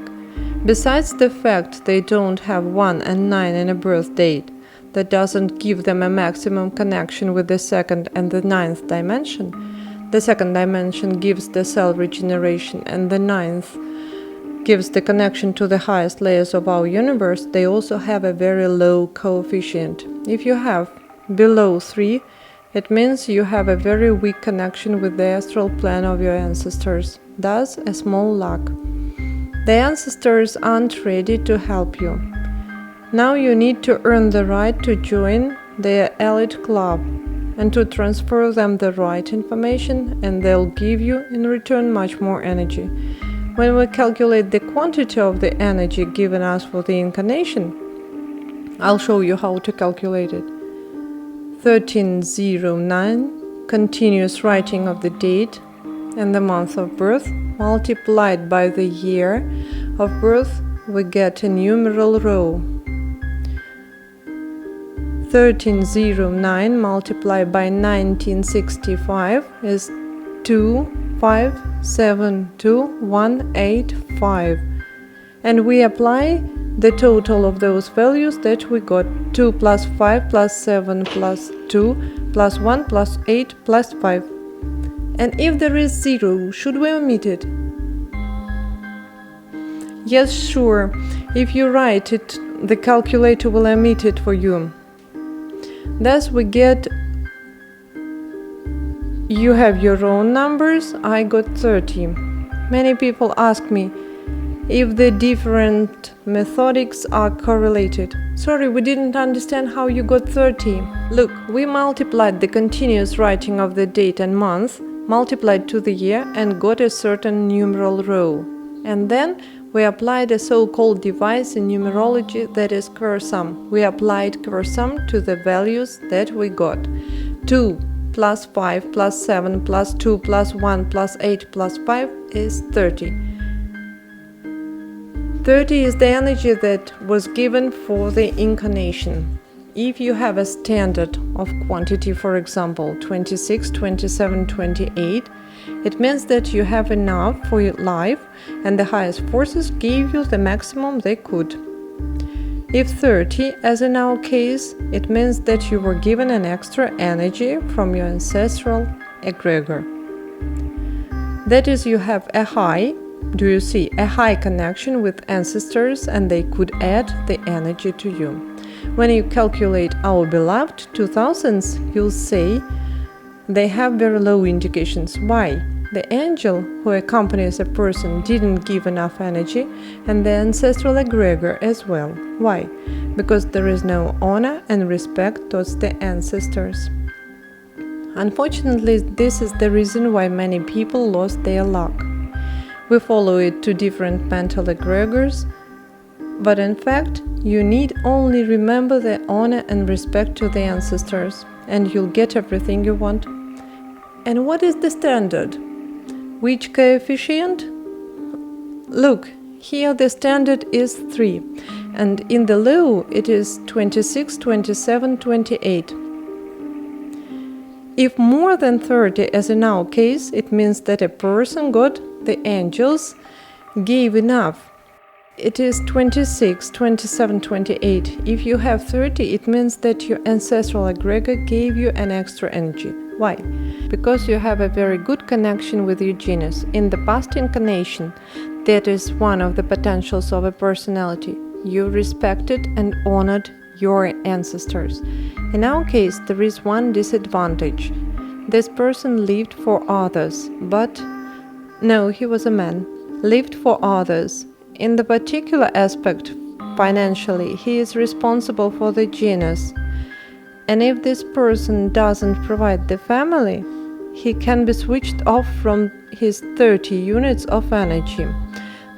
Besides the fact they don't have 1 and 9 in a birth date, that doesn't give them a maximum connection with the second and the ninth dimension. The second dimension gives the cell regeneration, and the ninth gives the connection to the highest layers of our universe. They also have a very low coefficient. If you have below 3, it means you have a very weak connection with the astral plane of your ancestors, thus a small lack. The ancestors aren't ready to help you. Now you need to earn the right to join their elite club and to transfer them the right information, and they'll give you in return much more energy. When we calculate the quantity of the energy given us for the incarnation, I'll show you how to calculate it. 1309, continuous writing of the date and the month of birth, multiplied by the year of birth, we get a numeral row. 1309 multiplied by 1965 is 2572185, and we apply the total of those values that we got: 2 plus 5 plus 7 plus 2 plus 1 plus 8 plus 5. And if there is 0, should we omit it? Yes, sure. If you write it, the calculator will omit it for you. Thus we get, you have your own numbers, I got 30. Many people ask me if the different methodics are correlated. Sorry, we didn't understand how you got 30. Look, we multiplied the continuous writing of the date and month, multiplied to the year, and got a certain numeral row. And then we applied a so-called device in numerology that is sum. We applied sum to the values that we got. 2 plus 5 plus 7 plus 2 plus 1 plus 8 plus 5 is 30. 30 is the energy that was given for the incarnation. If you have a standard of quantity, for example, 26, 27, 28, it means that you have enough for your life and the highest forces gave you the maximum they could. If 30, as in our case, it means that you were given an extra energy from your ancestral egregor. That is, you have a high, do you see, a high connection with ancestors and they could add the energy to you. When you calculate our beloved 2000s, you'll say they have very low indications. Why? The angel who accompanies a person didn't give enough energy, and the ancestral egregor as well. Why? Because there is no honor and respect towards the ancestors. Unfortunately, this is the reason why many people lost their luck. We follow it to different mental egregors, but in fact, you need only remember the honor and respect to the ancestors, and you'll get everything you want. And what is the standard? Which coefficient? Look, here the standard is 3, and in the low it is 26, 27, 28. If more than 30, as in our case, it means that a person got, the angels gave enough. It is 26, 27, 28. If you have 30, it means that your ancestral egregor gave you an extra energy. Why? Because you have a very good connection with your genius. In the past incarnation, that is one of the potentials of a personality. You respected and honored your ancestors. In our case, there is one disadvantage. This person lived for others, but no, he was a man, lived for others. In the particular aspect, financially, he is responsible for the genius. And if this person doesn't provide the family, he can be switched off from his 30 units of energy.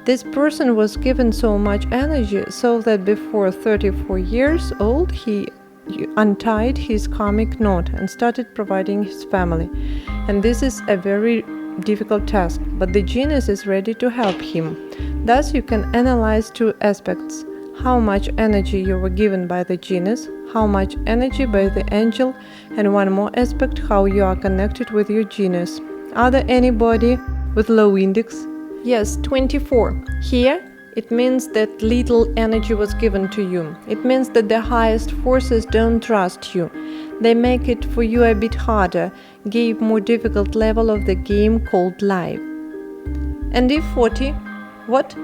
This person was given so much energy so that before 34 years old, he untied his karmic knot and started providing his family. And this is a very difficult task, but the genius is ready to help him. Thus, you can analyze two aspects: how much energy you were given by the genius, how much energy by the angel, and one more aspect, how you are connected with your genius. Are there anybody with low index? Yes, 24. Here, it means that little energy was given to you. It means that the highest forces don't trust you. They make it for you a bit harder, give more difficult level of the game called life. And if 40, what?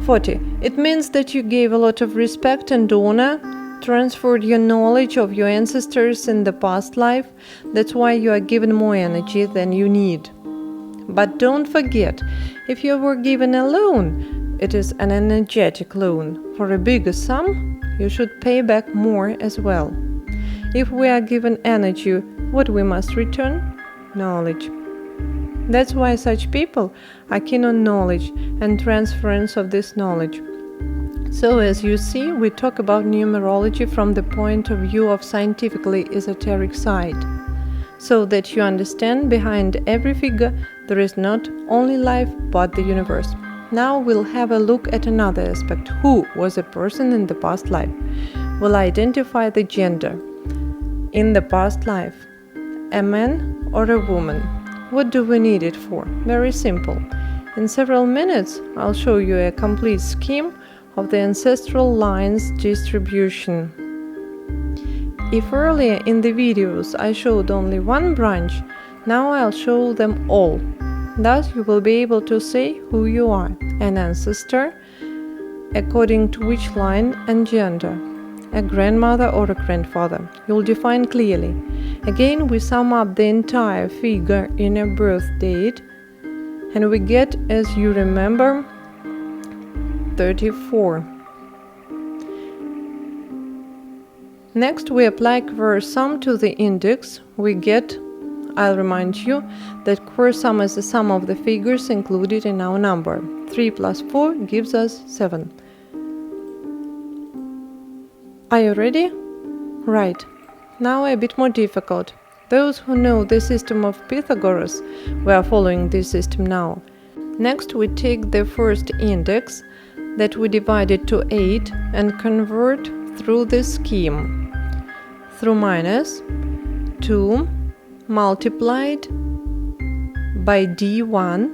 40. It means that you gave a lot of respect and honor, transferred your knowledge of your ancestors in the past life. That's why you are given more energy than you need. But don't forget, if you were given a loan, it is an energetic loan. For a bigger sum, you should pay back more as well. If we are given energy, what we must return? Knowledge. That's why such people are keen on knowledge and transference of this knowledge. So as you see, we talk about numerology from the point of view of scientifically esoteric side, so that you understand behind every figure there is not only life but the universe. Now we'll have a look at another aspect. Who was a person in the past life? We'll identify the gender. In the past life, a man or a woman. What do we need it for? Very simple. In several minutes, I'll show you a complete scheme of the ancestral lines distribution. If earlier in the videos I showed only one branch, now I'll show them all. Thus you will be able to say who you are, an ancestor, according to which line and gender, a grandmother or a grandfather. You'll define clearly. Again, we sum up the entire figure in a birth date, and we get, as you remember, 34. Next, we apply sum to the index. We get, I'll remind you, that sum is the sum of the figures included in our number. 3 plus 4 gives us 7. Are you ready? Right. Now a bit more difficult. Those who know the system of Pythagoras, we are following this system now. Next, we take the first index that we divided to 8 and convert through this scheme. Through minus 2 multiplied by d1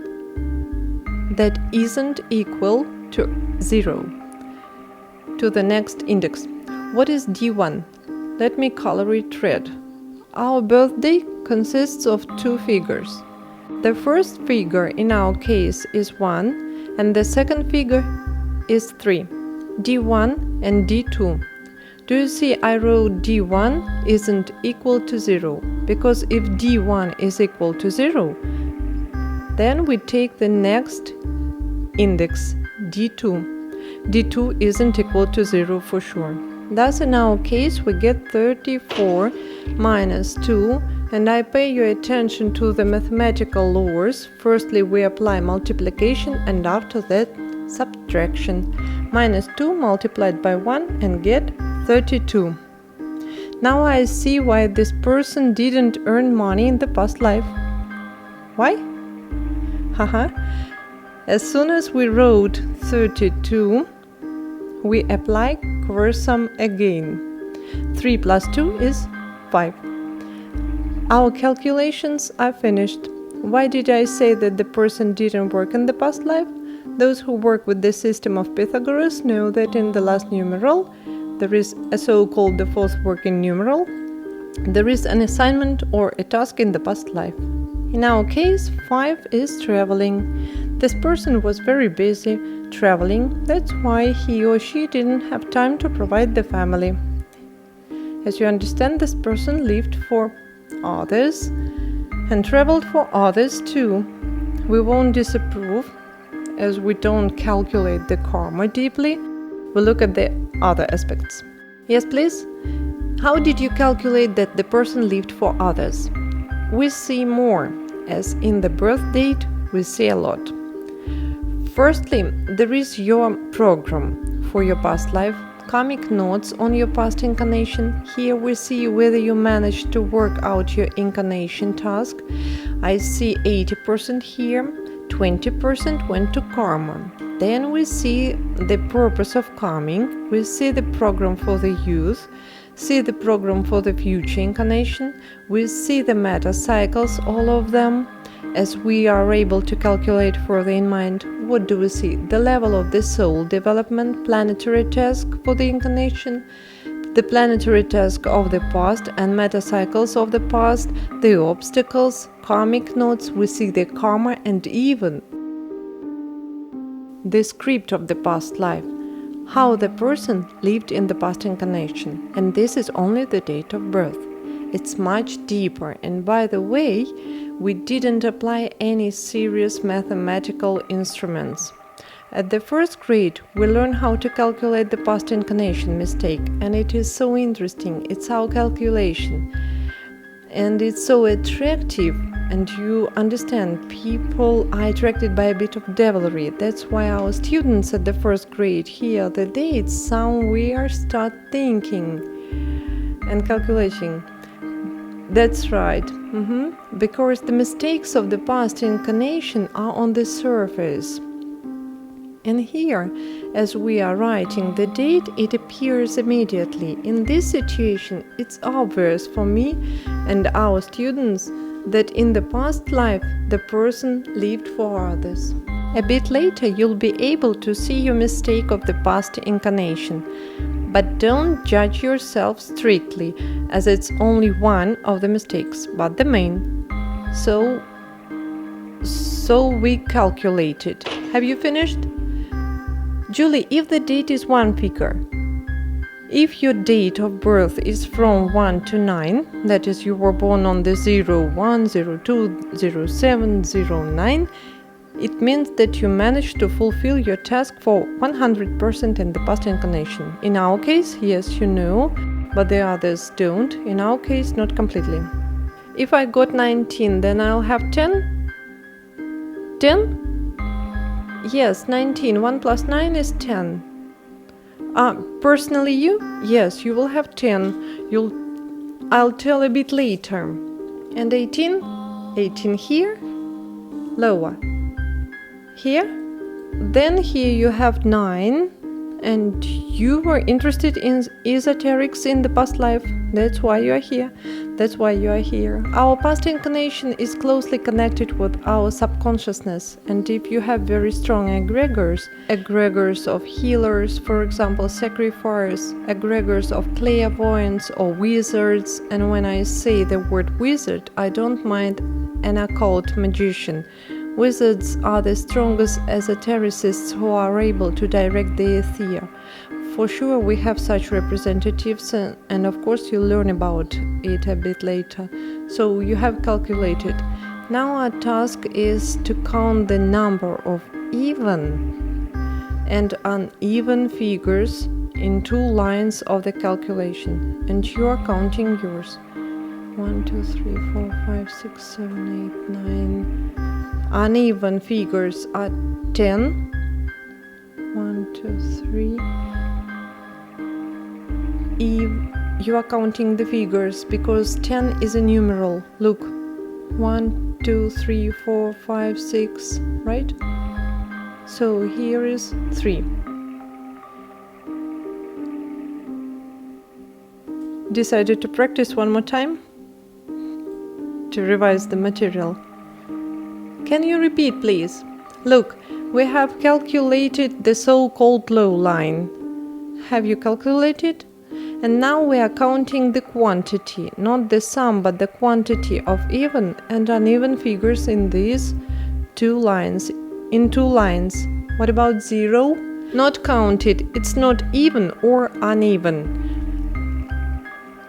that isn't equal to 0. To the next index. What is d1? Let me color it red. Our birthday consists of two figures. The first figure in our case is 1 and the second figure is 3. d1 and d2. Do you see I wrote d1 isn't equal to 0, because if d1 is equal to 0, then we take the next index, d2. d2 isn't equal to 0 for sure. Thus in our case we get 34 minus 2, and I pay your attention to the mathematical laws. Firstly we apply multiplication and after that subtraction. Minus 2 multiplied by 1 and get 32. Now I see why this person didn't earn money in the past life. Why? Haha. As soon as we wrote 32, we apply sum again. 3 plus 2 is 5. Our calculations are finished. Why did I say that the person didn't work in the past life? Those who work with the system of Pythagoras know that in the last numeral there is a so-called the fourth working numeral. There is an assignment or a task in the past life. In our case, 5 is traveling. This person was very busy traveling. That's why he or she didn't have time to provide the family. As you understand, this person lived for others and traveled for others too. We won't disapprove, as we don't calculate the karma deeply. We look at the other aspects. Yes, please? How did you calculate that the person lived for others? We see more, as in the birth date we see a lot. Firstly, there is your program for your past life, karmic notes on your past incarnation. Here we see whether you managed to work out your incarnation task. I see 80% here, 20% went to karma. Then we see the purpose of coming, we see the program for the youth, see the program for the future incarnation, we see the meta cycles, all of them. As we are able to calculate further in mind, what do we see? The level of the soul development, planetary task for the incarnation, the planetary task of the past and meta cycles of the past, the obstacles, karmic notes, we see the karma and even the script of the past life, how the person lived in the past incarnation. And this is only the date of birth. It's much deeper. And by the way, we didn't apply any serious mathematical instruments. At the first grade, we learn how to calculate the past incarnation mistake, and it is so interesting. It's our calculation, and it's so attractive, and you understand, people are attracted by a bit of devilry. That's why our students at the first grade hear the dates somewhere, start thinking and calculating. That's right, because the mistakes of the past incarnation are on the surface. And here, as we are writing the date, it appears immediately. In this situation, it's obvious for me and our students that in the past life, the person lived for others. A bit later, you'll be able to see your mistake of the past incarnation. But don't judge yourself strictly, as it's only one of the mistakes, but the main. So we calculated. Have you finished? Julie, if the date is one figure, if your date of birth is from 1 to 9, that is, you were born on the 01, 02, 07, 09, it means that you managed to fulfill your task for 100% in the past incarnation. In our case, yes, you know, but the others don't. In our case, not completely. If I got 19, then I'll have 10? 10? Yes, 19. 1 plus 9 is 10. Personally you? Yes, you will have 10. I'll tell a bit later. And 18? 18 here? Lower. Here? Then here you have 9. And you were interested in esoterics in the past life. That's why you are here. That's why you are here. Our past incarnation is closely connected with our subconsciousness. And if you have very strong egregors of healers, for example, sacrifice, egregors of clairvoyants or wizards, and when I say the word wizard, I don't mind an occult magician. Wizards are the strongest esotericists who are able to direct the ether. For sure, we have such representatives, and of course you'll learn about it a bit later. So you have calculated. Now our task is to count the number of even and uneven figures in 2 lines of the calculation, and you are counting yours. 1, 2, 3, 4, 5, 6, 7, 8, 9. Uneven figures are 10. 1, 2, 3. You are counting the figures because 10 is a numeral. Look. 1, 2, 3, 4, 5, 6. Right? So here is 3. Decided to practice one more time? To revise the material. Can you repeat, please? Look, we have calculated the so-called low line. Have you calculated? And now we are counting the quantity, not the sum, but the quantity of even and uneven figures in these 2 lines. In 2 lines. What about 0? Not counted. It's not even or uneven.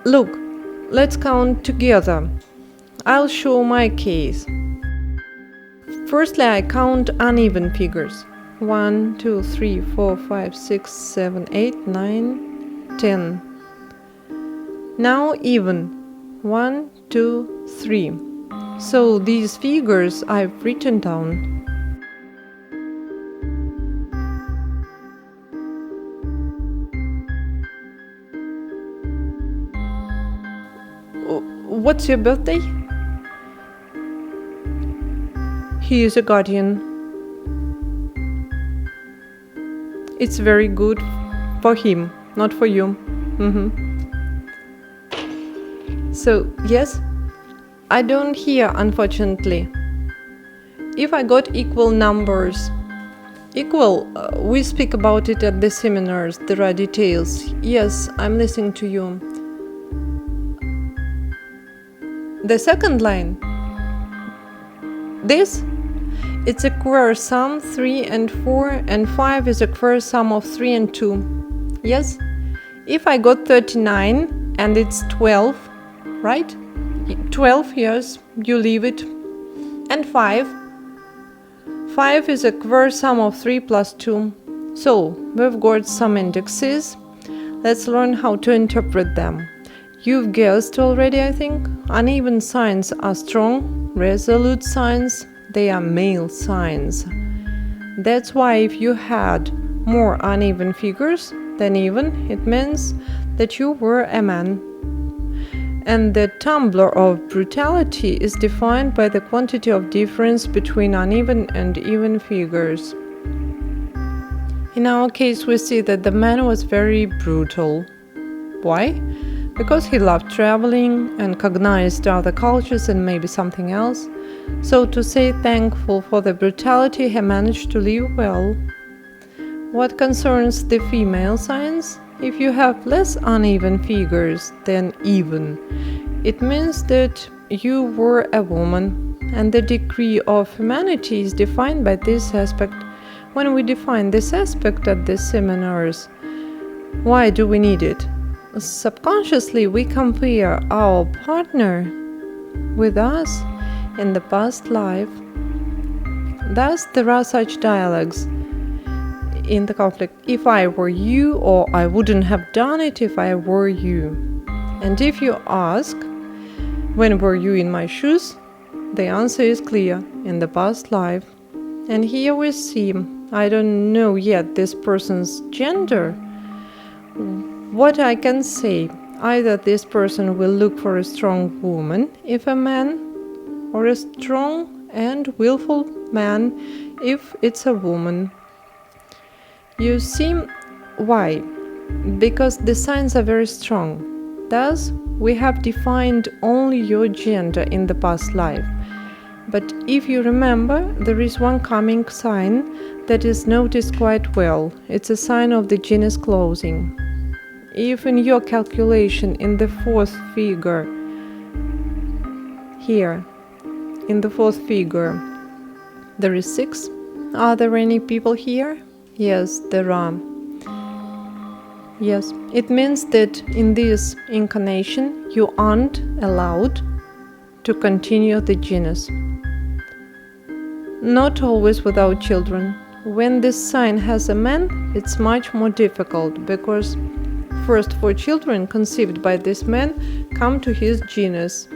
Look, let's count together. I'll show my case. Firstly, I count uneven figures. 1, 2, 3, 4, 5, 6, 7, 8, 9, 10. Now even. 1, 2, 3. So these figures I've written down. What's your birthday? He is a guardian. It's very good for him, not for you. So, yes, I don't hear, unfortunately. If I got equal numbers, we speak about it at the seminars, there are details. Yes, I'm listening to you. The second line, this, it's a square sum, 3 and 4, and 5 is a square sum of 3 and 2. Yes? If I got 39 and it's 12, right? 12, yes, you leave it. And 5. 5 is a square sum of 3 plus 2. So, we've got some indexes. Let's learn how to interpret them. You've guessed already, I think. Uneven signs are strong, resolute signs, they are male signs. That's why if you had more uneven figures than even, it means that you were a man. And the tumbler of brutality is defined by the quantity of difference between uneven and even figures. In our case, we see that the man was very brutal. Why? Because he loved traveling and cognized other cultures and maybe something else. So to say thankful for the brutality, he managed to live well. What concerns the female signs? If you have less uneven figures than even, it means that you were a woman, and the degree of humanity is defined by this aspect. When we define this aspect at the seminars, why do we need it? Subconsciously, we compare our partner with us in the past life. Thus, there are such dialogues in the conflict. If I were you, or I wouldn't have done it if I were you. And if you ask, when were you in my shoes? The answer is clear, in the past life. And here we see, I don't know yet this person's gender. What I can say, either this person will look for a strong woman if a man, or a strong and willful man if it's a woman. You see why? Because the signs are very strong. Thus, we have defined only your gender in the past life. But if you remember, there is one coming sign that is noticed quite well. It's a sign of the genus closing. If in your calculation in the fourth figure, here, in the fourth figure, there is 6, are there any people here? Yes, there are. Yes, it means that in this incarnation you aren't allowed to continue the genus. Not always without children. When this sign has a man, it's much more difficult, because first 4 children conceived by this man come to his genus,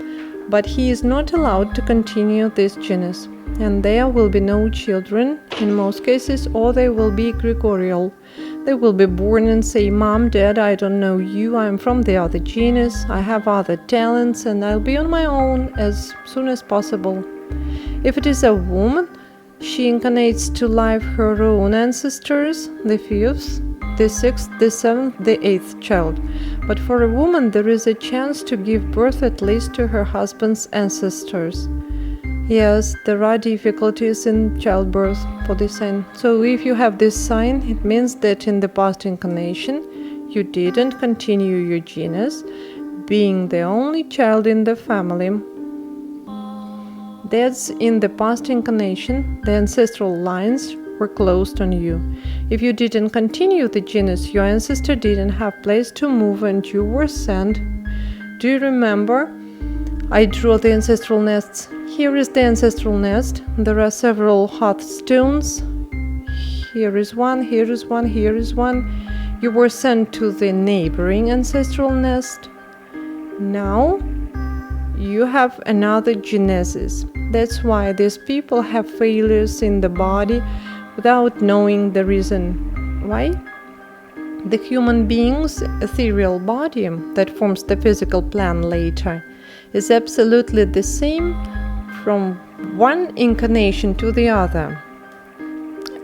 but he is not allowed to continue this genus, and there will be no children in most cases, or they will be egregorial. They will be born and say, Mom, Dad, I don't know you, I'm from the other genus, I have other talents, and I'll be on my own as soon as possible. If it is a woman, she incarnates to life her own ancestors, the 5th, the 6th, the 7th, the 8th child. But for a woman, there is a chance to give birth at least to her husband's ancestors. Yes, there are difficulties in childbirth for this sign. So if you have this sign, it means that in the past incarnation, you didn't continue your genus, being the only child in the family. That's in the past incarnation, the ancestral lines were closed on you. If you didn't continue the genus, your ancestor didn't have place to move and you were sent. Do you remember? I drew the ancestral nests. Here is the ancestral nest. There are several hearthstones. Here is one, here is one, here is one. You were sent to the neighboring ancestral nest. Now you have another genesis. That's why these people have failures in the body without knowing the reason. Why? The human being's ethereal body that forms the physical plan later is absolutely the same from one incarnation to the other.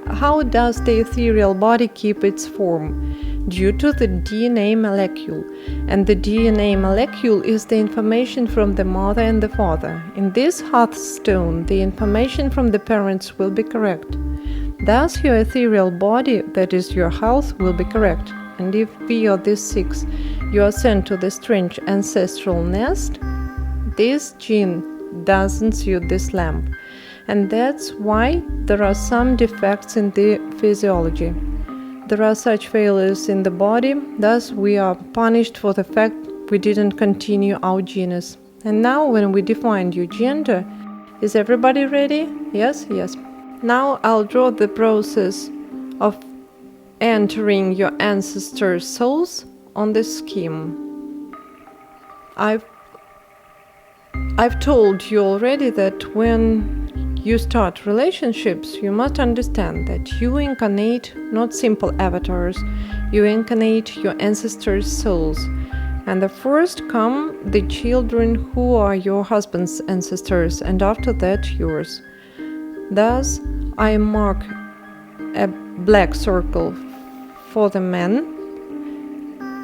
How does the ethereal body keep its form? Due to the DNA molecule. And the DNA molecule is the information from the mother and the father. In this hearthstone, the information from the parents will be correct. Thus, your ethereal body, that is your health, will be correct. And if via this 6 you are sent to the strange ancestral nest, this gene doesn't suit this lamp. And that's why there are some defects in the physiology. There are such failures in the body, thus we are punished for the fact we didn't continue our genus. And now when we defined your gender, is everybody ready? Yes, yes. Now I'll draw the process of entering your ancestors' souls on this scheme. I've told you already that when you start relationships, you must understand that you incarnate not simple avatars, you incarnate your ancestors' souls. And the first come the children who are your husband's ancestors, and after that yours. Thus, I mark a black circle for the men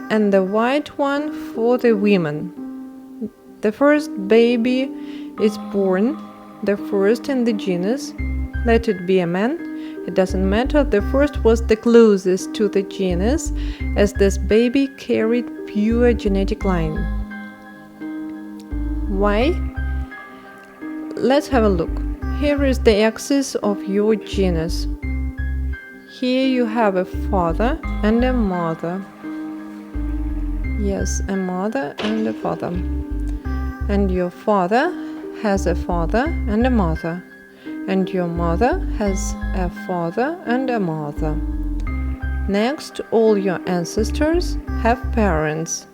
and the white one for the women. The first baby is born, the first in the genus. Let it be a man, it doesn't matter. The first was the closest to the genus, as this baby carried pure genetic line. Why? Let's have a look. Here is the axis of your genus. Here you have a father and a mother. Yes, a mother and a father. And your father has a father and a mother. And your mother has a father and a mother. Next, all your ancestors have parents,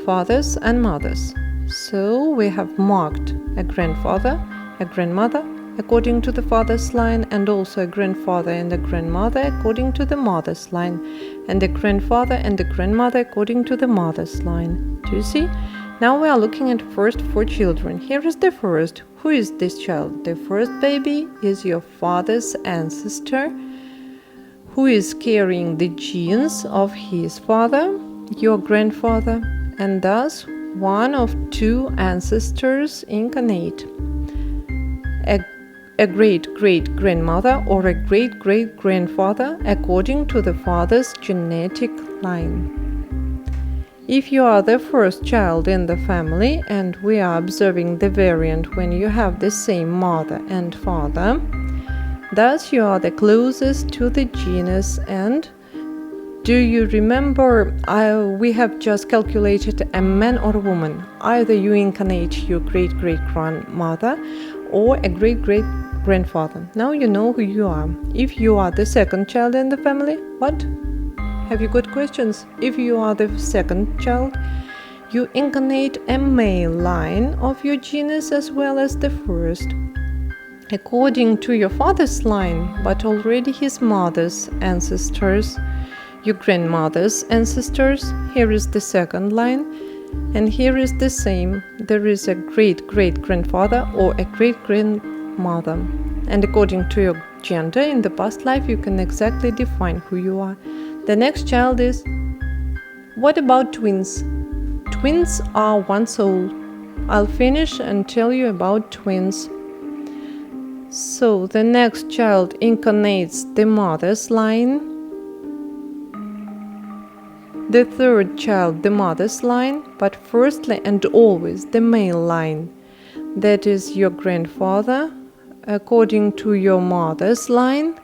fathers and mothers. So we have marked a grandfather, a grandmother, according to the father's line, and also a grandfather and a grandmother according to the mother's line, and a grandfather and a grandmother according to the mother's line. Do you see? Now we are looking at first 4 children. Here is the first. Who is this child? The first baby is your father's ancestor, who is carrying the genes of his father, your grandfather, and thus one of 2 ancestors incarnate. A great-great-grandmother or a great-great-grandfather according to the father's genetic line. If you are the first child in the family, and we are observing the variant when you have the same mother and father, thus you are the closest to the genus. And do you remember we have just calculated a man or a woman? Either you incarnate your great-great-grandmother or a great-great-grandfather. Now you know who you are. If you are the second child in the family, what? Have you got questions? If you are the second child, you incarnate a male line of your genus as well as the first, according to your father's line, but already his mother's ancestors, your grandmother's ancestors. Here is the second line, and here is the same. There is a great-great-grandfather or a great-grandmother, and according to your gender in the past life, you can exactly define who you are. The next child is, what about twins? Twins are one soul. I'll finish and tell you about twins. So the next child incarnates the mother's line. The third child, the mother's line, but firstly and always the male line. That is your grandfather, according to your mother's line,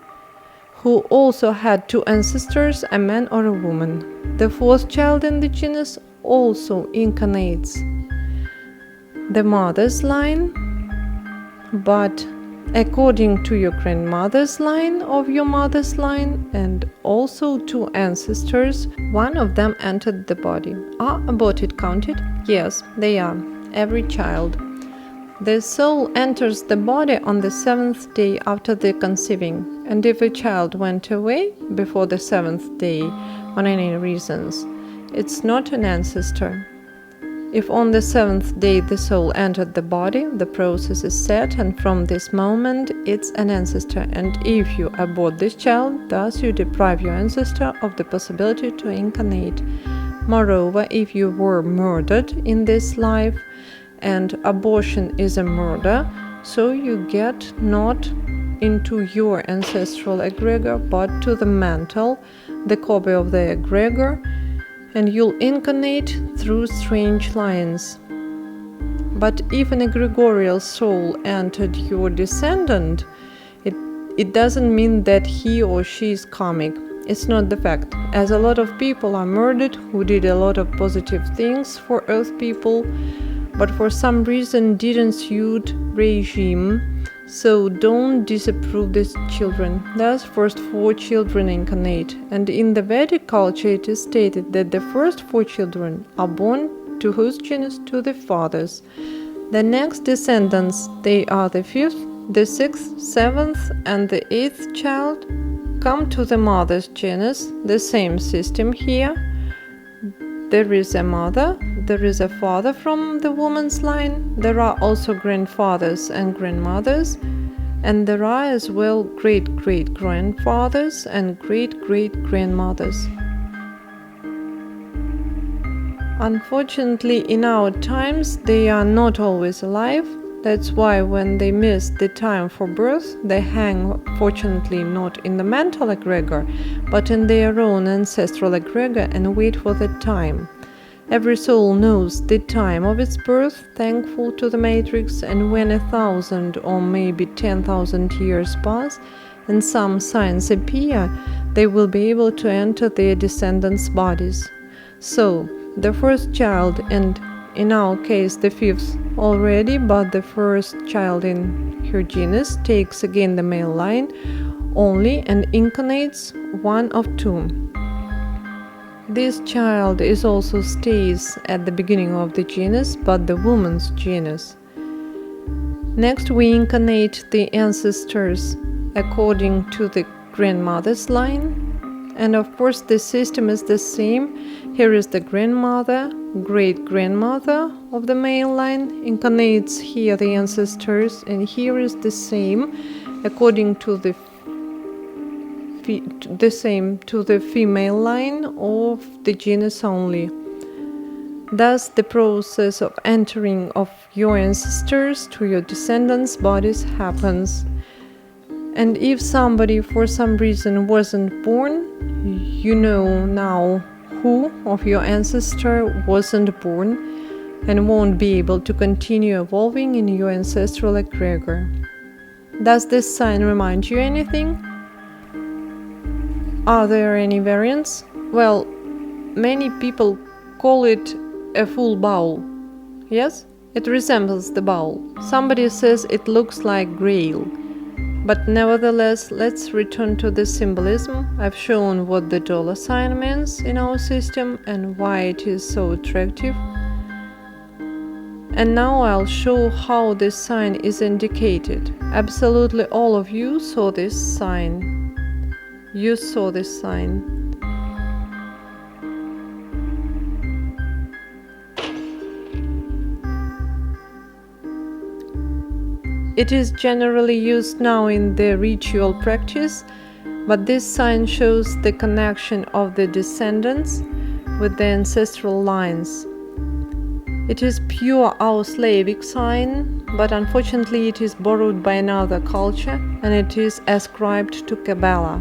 who also had 2 ancestors, a man or a woman. The fourth child in the genus also incarnates the mother's line, but according to your grandmother's line of your mother's line, and also 2 ancestors, one of them entered the body. Are aborted counted? Yes, they are. Every child. The soul enters the body on the 7th day after the conceiving, and if a child went away before the 7th day on any reasons, it's not an ancestor. If on the 7th day the soul entered the body, the process is set, and from this moment it's an ancestor. And if you abort this child, thus you deprive your ancestor of the possibility to incarnate. Moreover, if you were murdered in this life, and abortion is a murder, so you get not into your ancestral egregor, but to the mental, the copy of the egregor, and you'll incarnate through strange lines. But if an egregorial soul entered your descendant, it doesn't mean that he or she is karmic. It's not the fact, as a lot of people are murdered who did a lot of positive things for Earth people, but for some reason didn't suit regime, So don't disapprove these children. Thus, first 4 children incarnate, and in the Vedic culture it is stated that the first 4 children are born to whose genus? To the fathers. The next descendants, they are the 5th, the 6th, 7th, and the 8th child, come to the mother's genus. The same system here. There is a mother, there is a father from the woman's line, there are also grandfathers and grandmothers, and there are as well great-great-grandfathers and great-great-grandmothers. Unfortunately, in our times, they are not always alive. That's why when they miss the time for birth, they hang, fortunately not in the mental egregor, but in their own ancestral egregor and wait for the time. Every soul knows the time of its birth, thankful to the matrix, and when 1,000 or maybe 10,000 years pass and some signs appear, they will be able to enter their descendants' bodies. So, the first child, and in our case the 5th already, but the first child in her genus takes again the male line only and incarnates one of 2. This child is also stays at the beginning of the genus, but the woman's genus. Next we incarnate the ancestors according to the grandmother's line. And of course the system is the same. Here is the grandmother, great-grandmother of the male line, incarnates here the ancestors, and here is the same according to the female line of the genus only. Thus the process of entering of your ancestors to your descendants' bodies happens. And if somebody for some reason wasn't born, you know now who of your ancestor wasn't born and won't be able to continue evolving in your ancestral egregor. Does this sign remind you anything? Are there any variants? Well, many people call it a full bowl. Yes, it resembles the bowl. Somebody says it looks like grail. But nevertheless, let's return to the symbolism. I've shown what the dollar sign means in our system and why it is so attractive. And now I'll show how this sign is indicated. Absolutely all of you saw this sign. You saw this sign. It is generally used now in the ritual practice, but this sign shows the connection of the descendants with the ancestral lines. It is pure our Slavic sign, but unfortunately it is borrowed by another culture and it is ascribed to Kabbalah.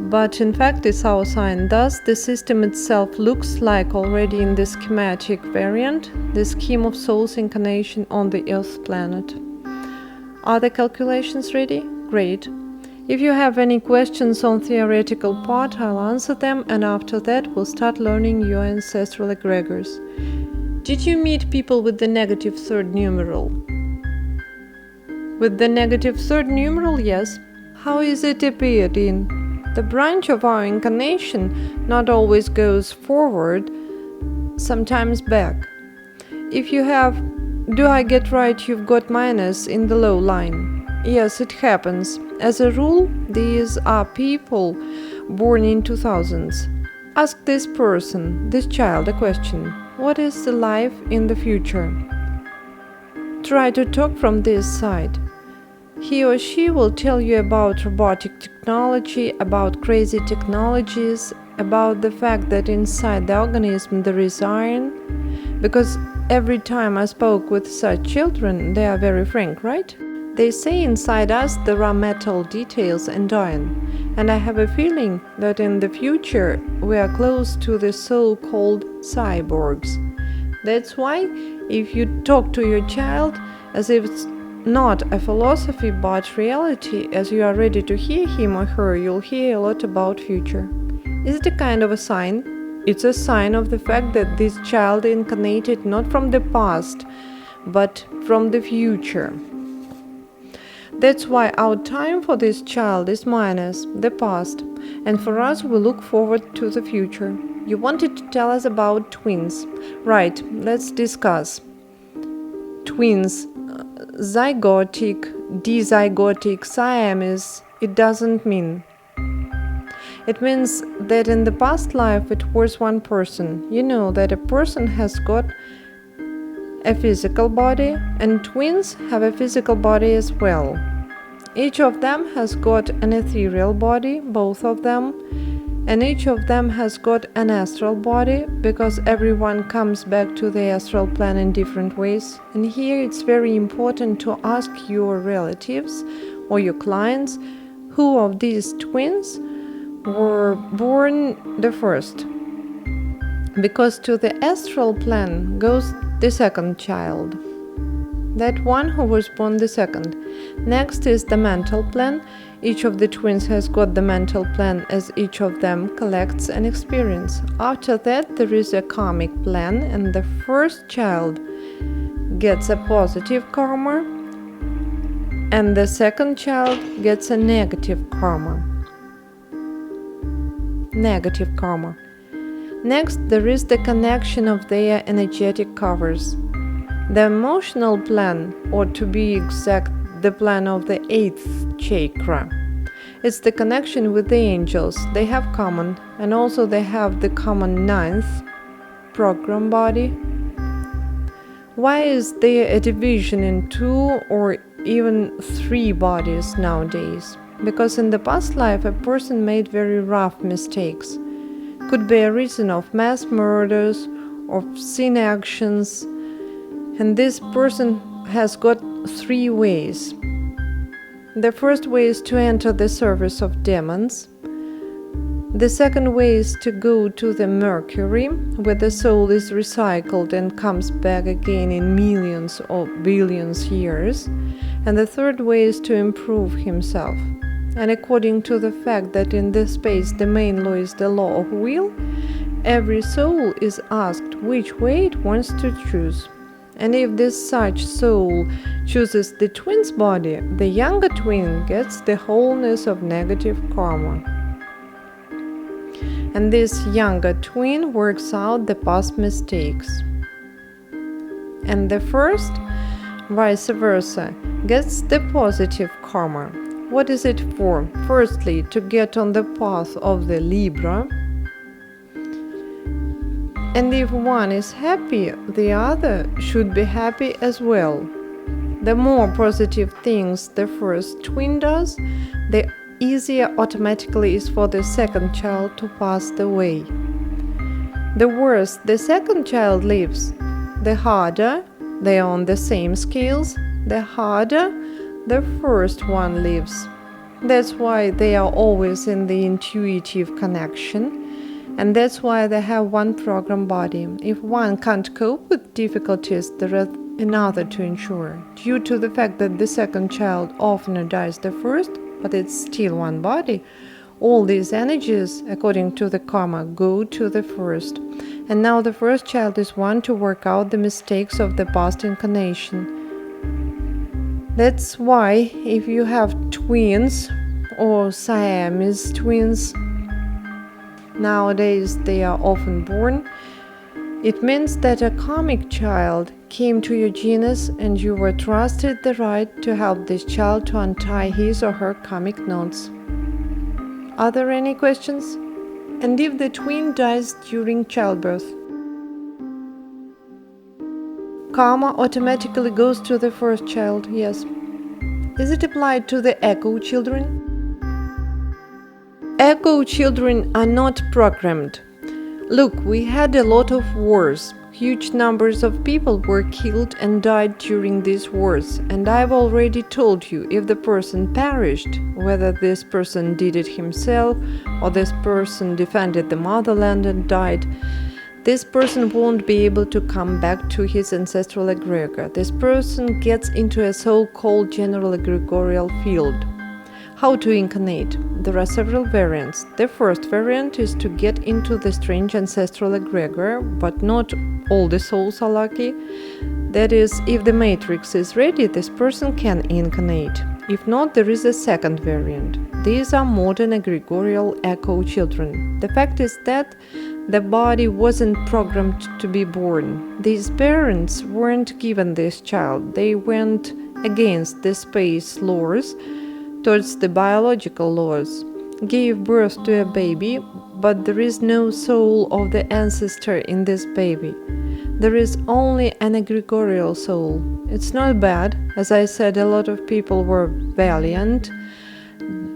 But in fact it's our sign. Thus the system itself looks like already in the schematic variant, the scheme of soul's incarnation on the Earth planet. Are the calculations ready? Great. If you have any questions on theoretical part, I'll answer them, and after that we'll start learning your ancestral egregors. Did you meet people with the negative 3rd numeral? With the negative 3rd numeral, yes. How is it appeared in? The branch of our incarnation not always goes forward, sometimes back. If you have, do I get right, you've got minus in the low line? Yes, it happens. As a rule, these are people born in 2000s. Ask this person, this child, a question. What is the life in the future? Try to talk from this side. He or she will tell you about robotic technology, about crazy technologies, about the fact that inside the organism there is iron. Because every time I spoke with such children, they are very frank, right? They say inside us there are metal details and iron. And I have a feeling that in the future we are close to the so-called cyborgs. That's why if you talk to your child as if it's not a philosophy but reality, as you are ready to hear him or her, you'll hear a lot about future. Is it a kind of a sign? It's a sign of the fact that this child incarnated not from the past, but from the future. That's why our time for this child is minus the past, and for us we look forward to the future. You wanted to tell us about twins. Right, let's discuss. Twins, zygotic, dizygotic, Siamese, it doesn't mean. It means that in the past life it was one person. You know that a person has got a physical body, and twins have a physical body as well. Each of them has got an ethereal body, both of them, and each of them has got an astral body, because everyone comes back to the astral plane in different ways. And here it's very important to ask your relatives or your clients who of these twins were born the first, because to the astral plane goes the second child, that one who was born the second. Next is the mental plane. Each of the twins has got the mental plane, as each of them collects an experience. After that there is a karmic plane, and the first child gets a positive karma and the second child gets a negative karma. Next, there is the connection of their energetic covers. The emotional plane, or to be exact, the plane of the 8th chakra. It's the connection with the angels. They have common, and also they have the common 9th program body. Why is there a division in 2 or even 3 bodies nowadays? Because in the past life a person made very rough mistakes. Could be a reason of mass murders, of sin actions, and this person has got 3 ways. The first way is to enter the service of demons. The second way is to go to the Mercury, where the soul is recycled and comes back again in millions or billions years. And the third way is to improve himself. And according to the fact that in this space the main law is the law of will, every soul is asked which way it wants to choose. And if this such soul chooses the twin's body, the younger twin gets the wholeness of negative karma. And this younger twin works out the past mistakes. And the first, vice versa, gets the positive karma. What is it for? Firstly, to get on the path of the Libra. And if one is happy, the other should be happy as well. The more positive things the first twin does, the easier automatically is for the second child to pass the way. The worse the second child lives, the harder, they are on the same scales, the harder the first one lives. That's why they are always in the intuitive connection, and that's why they have one program body. If one can't cope with difficulties, there is another to ensure. Due to the fact that the second child often dies the first, but it's still one body, all these energies, according to the karma, go to the first. And now the first child is one to work out the mistakes of the past incarnation. That's why if you have twins or Siamese twins, nowadays they are often born, it means that a karmic child came to your genus and you were trusted the right to help this child to untie his or her karmic knots. Are there any questions? And if the twin dies during childbirth? Karma automatically goes to the first child, yes. Is it applied to the echo children? Echo children are not programmed. Look, we had a lot of wars. Huge numbers of people were killed and died during these wars. And I've already told you, if the person perished, whether this person did it himself or this person defended the motherland and died, this person won't be able to come back to his ancestral egregor. This person gets into a so-called general egregorial field. How to incarnate? There are several variants. The first variant is to get into the strange ancestral egregor, but not all the souls are lucky. That is, if the matrix is ready, this person can incarnate. If not, there is a second variant. These are modern egregorial echo children. The fact is that the body wasn't programmed to be born. These parents weren't given this child. They went against the space laws towards the biological laws, gave birth to a baby, but there is no soul of the ancestor in this baby. There is only an egregorial soul. It's not bad. As I said, a lot of people were valiant,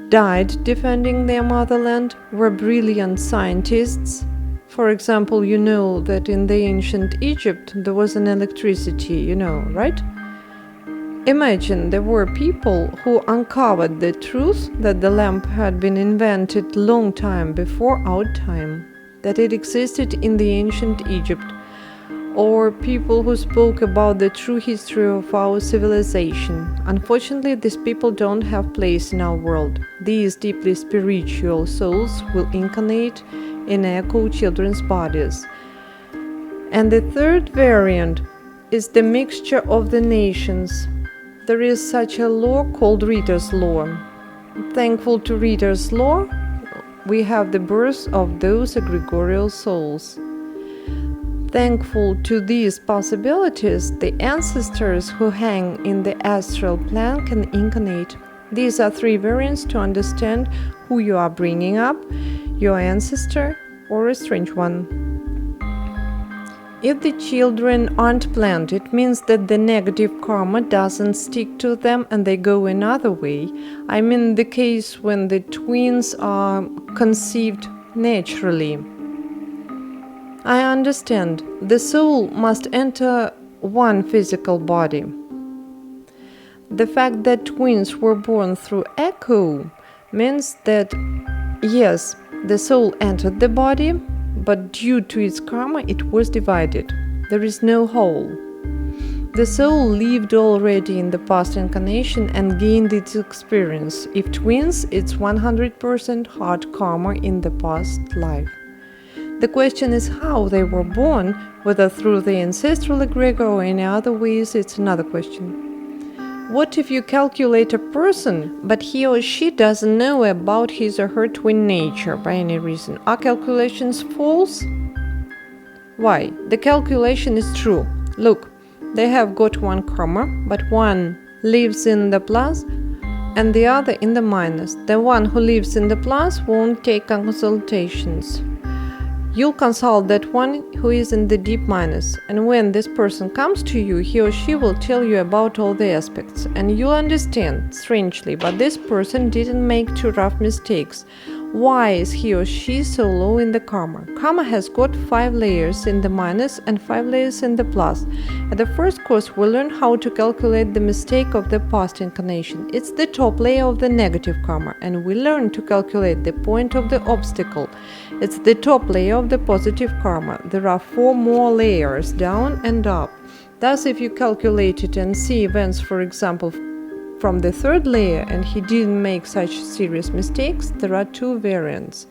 died defending their motherland, were brilliant scientists. For example, you know that in the ancient Egypt there was an electricity, right? Imagine there were people who uncovered the truth that the lamp had been invented long time before our time, that it existed in the ancient Egypt, or people who spoke about the true history of our civilization. Unfortunately, these people don't have place in our world. These deeply spiritual souls will incarnate in echo children's bodies. And the third variant is the mixture of the nations. There is such a law called Reader's Law. Thankful to Reader's Law, we have the birth of those egregorial souls. Thankful to these possibilities, the ancestors who hang in the astral plane can incarnate. These are three variants to understand who you are bringing up, your ancestor or a strange one. If the children aren't planned, it means that the negative karma doesn't stick to them and they go another way. I mean the case when the twins are conceived naturally. I understand. The soul must enter one physical body. The fact that twins were born through echo means that, yes, the soul entered the body, but due to its karma, it was divided. There is no whole. The soul lived already in the past incarnation and gained its experience. If twins, it's 100% hard karma in the past life. The question is how they were born, whether through the ancestral egregor or any other ways, it's another question. What if you calculate a person, but he or she doesn't know about his or her twin nature by any reason? Are calculations false? Why? The calculation is true. Look, they have got one karma, but one lives in the plus and the other in the minus. The one who lives in the plus won't take consultations. You'll consult that one who is in the deep minus, and when this person comes to you, he or she will tell you about all the aspects, and you'll understand, strangely, but this person didn't make two rough mistakes. Why is he or she so low in the karma? Karma has got 5 layers in the minus and 5 layers in the plus. At the first course, we learn how to calculate the mistake of the past incarnation. It's the top layer of the negative karma, and we learn to calculate the point of the obstacle. It's the top layer of the positive karma. There are 4 more layers, down and up. Thus, if you calculate it and see events, for example, from the 3rd layer and he didn't make such serious mistakes, there are 2 variants.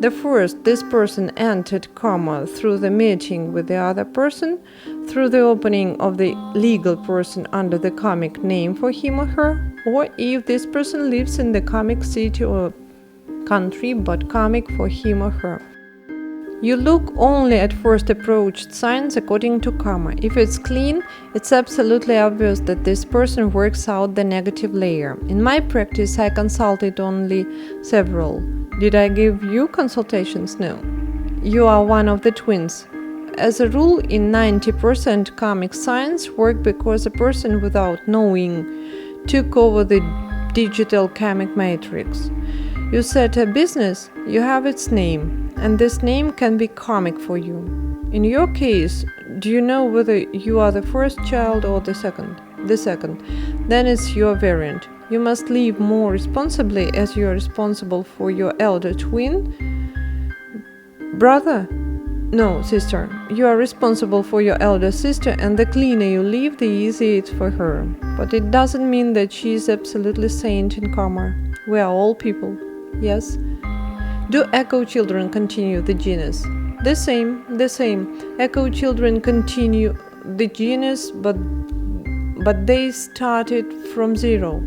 The first, this person entered karma through the meeting with the other person, through the opening of the legal person under the karmic name for him or her, or if this person lives in the karmic city or country but karmic for him or her. You look only at first approached signs according to karma. If it's clean, it's absolutely obvious that this person works out the negative layer. In my practice, I consulted only several. Did I give you consultations? No. You are one of the twins. As a rule, in 90% karmic signs work because a person without knowing took over the digital karmic matrix. You set a business, you have its name, and this name can be karmic for you. In your case, do you know whether you are the first child or the second? The second. Then it's your variant. You must live more responsibly as you are responsible for your elder twin. Brother? No, sister. You are responsible for your elder sister, and the cleaner you live, the easier it's for her. But it doesn't mean that she is absolutely saint in karma. We are all people. Yes. Do echo children continue the genus? The same. Echo children continue the genus, but they started from 0.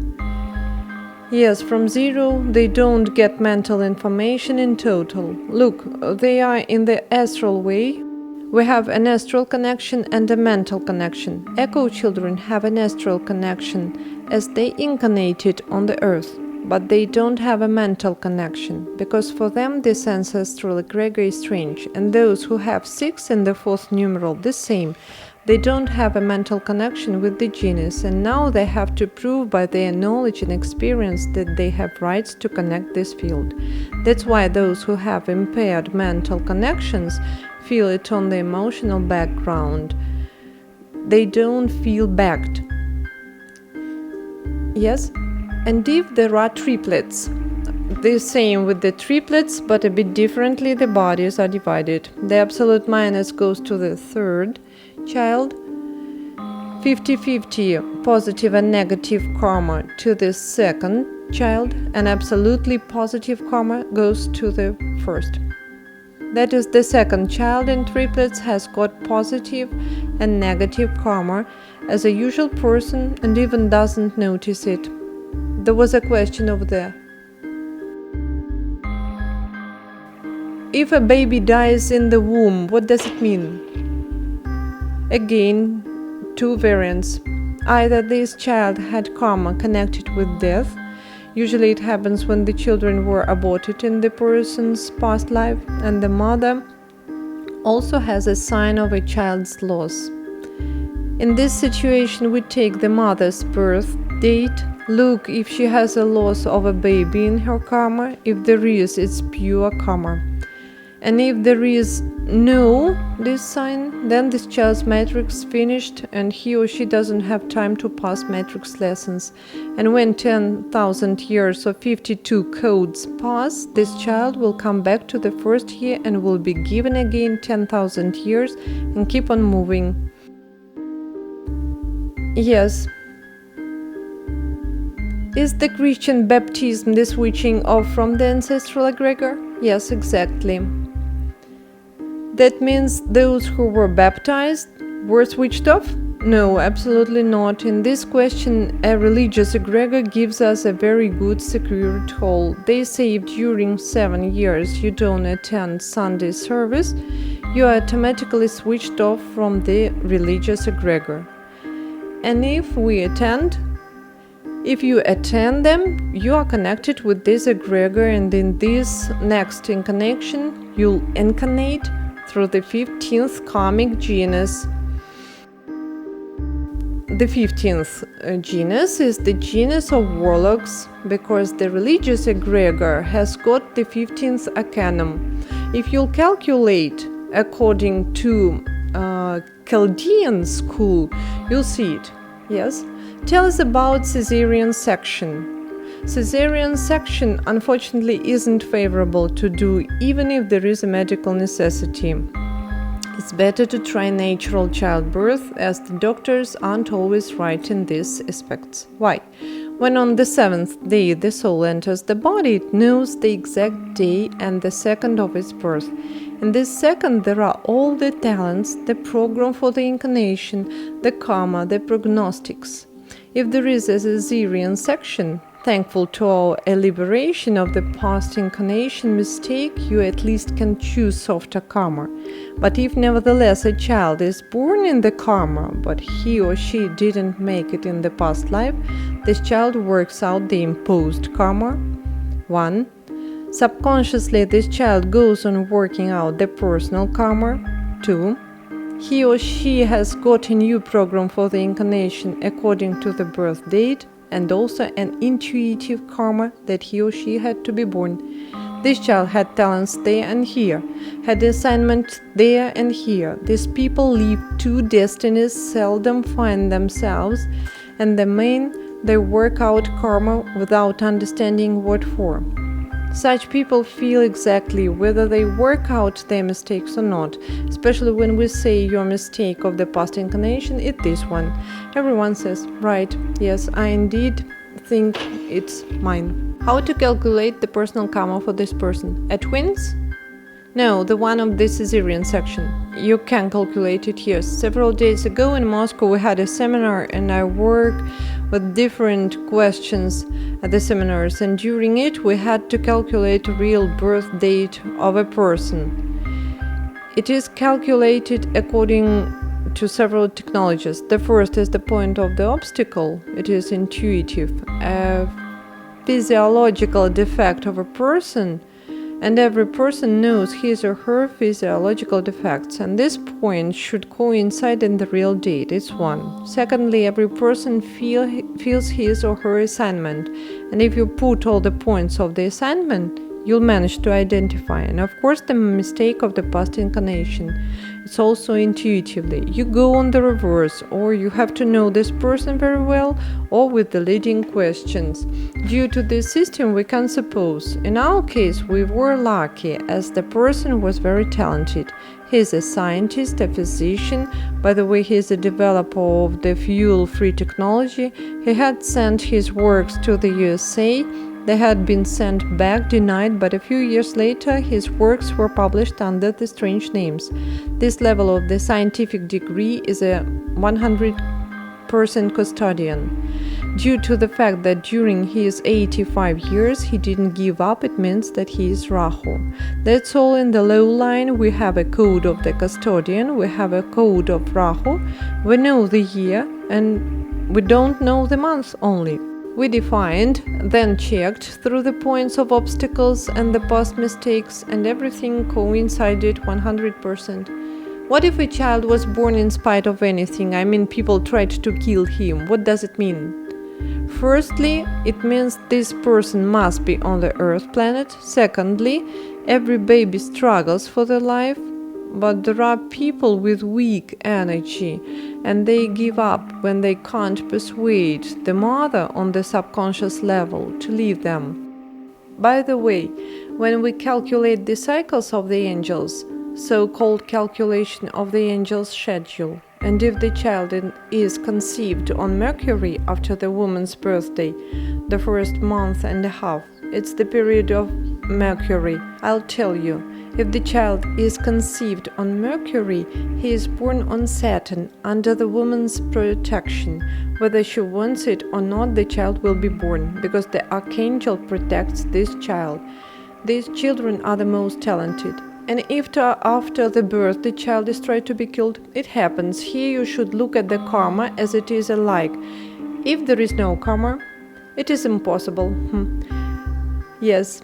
Yes, from zero, they don't get mental information in total. Look, they are in the astral way. We have an astral connection and a mental connection. Echo children have an astral connection as they incarnated on the earth, but they don't have a mental connection, because for them this ancestral egregor is strange, and those who have 6th and the 4th numeral the same. They don't have a mental connection with the genius, and now they have to prove by their knowledge and experience that they have rights to connect this field. That's why those who have impaired mental connections feel it on the emotional background. They don't feel backed. Yes? And if there are triplets, the same with the triplets, but a bit differently the bodies are divided. The absolute minus goes to the 3rd child, 50-50 positive and negative karma to the 2nd child, and absolutely positive karma goes to the 1st. That is, the 2nd child in triplets has got positive and negative karma as a usual person and even doesn't notice it. There was a question over there. If a baby dies in the womb, what does it mean? Again, 2 variants. Either this child had karma connected with death. Usually it happens when the children were aborted in the person's past life, and the mother also has a sign of a child's loss. In this situation, we take the mother's birth date, look if she has a loss of a baby in her karma. If there is, it's pure karma. And if there is no this sign, then this child's matrix finished and he or she doesn't have time to pass matrix lessons. And when 10,000 years or 52 codes pass, this child will come back to the 1st year and will be given again 10,000 years and keep on moving. Yes. Is the Christian baptism the switching off from the ancestral egregor? Yes, exactly. That means those who were baptized were switched off? No, absolutely not. In this question, a religious egregor gives us a very good secure toll. They say if during 7 years you don't attend Sunday service, you are automatically switched off from the religious egregor. And if you attend them, you are connected with this egregor, and in this next incarnation, you'll incarnate through the 15th karmic genus. The 15th genus is the genus of warlocks, because the religious egregor has got the 15th arcanum. If you'll calculate according to Chaldean school, you'll see it. Yes? Tell us about caesarean section. Caesarean section unfortunately isn't favorable to do even if there is a medical necessity. It's better to try natural childbirth, as the doctors aren't always right in these aspects. Why? When on the 7th day the soul enters the body, it knows the exact day and the second of its birth. In this second there are all the talents, the program for the incarnation, the karma, the prognostics. If there is a caesarean section, thankful to our liberation of the past incarnation mistake, you at least can choose softer karma. But if nevertheless a child is born in the karma, but he or she didn't make it in the past life, this child works out the imposed karma. 1. Subconsciously, this child goes on working out the personal karma. 2. He or she has got a new program for the incarnation according to the birth date, and also an intuitive karma that he or she had to be born. This child had talents there and here, had assignment there and here. These people live 2 destinies, seldom find themselves, and they work out karma without understanding what for. Such people feel exactly whether they work out their mistakes or not, especially when we say your mistake of the past incarnation is this one. Everyone says, right, yes, I indeed think it's mine. How to calculate the personal karma for this person? A twins? No, the one of the cesarean section. You can calculate it, yes. Several days ago in Moscow we had a seminar and I worked with different questions at the seminars, and during it we had to calculate the real birth date of a person. It is calculated according to several technologies. The first is the point of the obstacle. It is intuitive. A physiological defect of a person, and every person knows his or her physiological defects, and this point should coincide in the real date. It's one. Secondly, every person feels his or her assignment, and if you put all the points of the assignment, you'll manage to identify. And of course, the mistake of the past incarnation. It's also intuitively. You go on the reverse, or you have to know this person very well, or with the leading questions. Due to this system, we can suppose. In our case, we were lucky, as the person was very talented. He is a scientist, a physician. By the way, he is a developer of the fuel-free technology. He had sent his works to the USA. They had been sent back, denied, but a few years later his works were published under the strange names. This level of the scientific degree is a 100% custodian. Due to the fact that during his 85 years he didn't give up, it means that he is Rahu. That's all. In the low line we have a code of the custodian, we have a code of Rahu, we know the year and we don't know the month only. We defined, then checked through the points of obstacles and the past mistakes, and everything coincided 100%. What if a child was born in spite of anything? I mean, people tried to kill him. What does it mean? Firstly, it means this person must be on the Earth planet. Secondly, every baby struggles for their life, but there are people with weak energy and they give up when they can't persuade the mother on the subconscious level to leave them. By the way, when we calculate the cycles of the angels, so-called calculation of the angel's schedule, and if the child is conceived on Mercury after the woman's birthday, the first month and a half, it's the period of Mercury. I'll tell you, if the child is conceived on Mercury, he is born on Saturn under the woman's protection. Whether she wants it or not, the child will be born, because the archangel protects this child. These children are the most talented. And if after the birth the child is tried to be killed, it happens. Here you should look at the karma as it is alike. If there is no karma, it is impossible. Yes.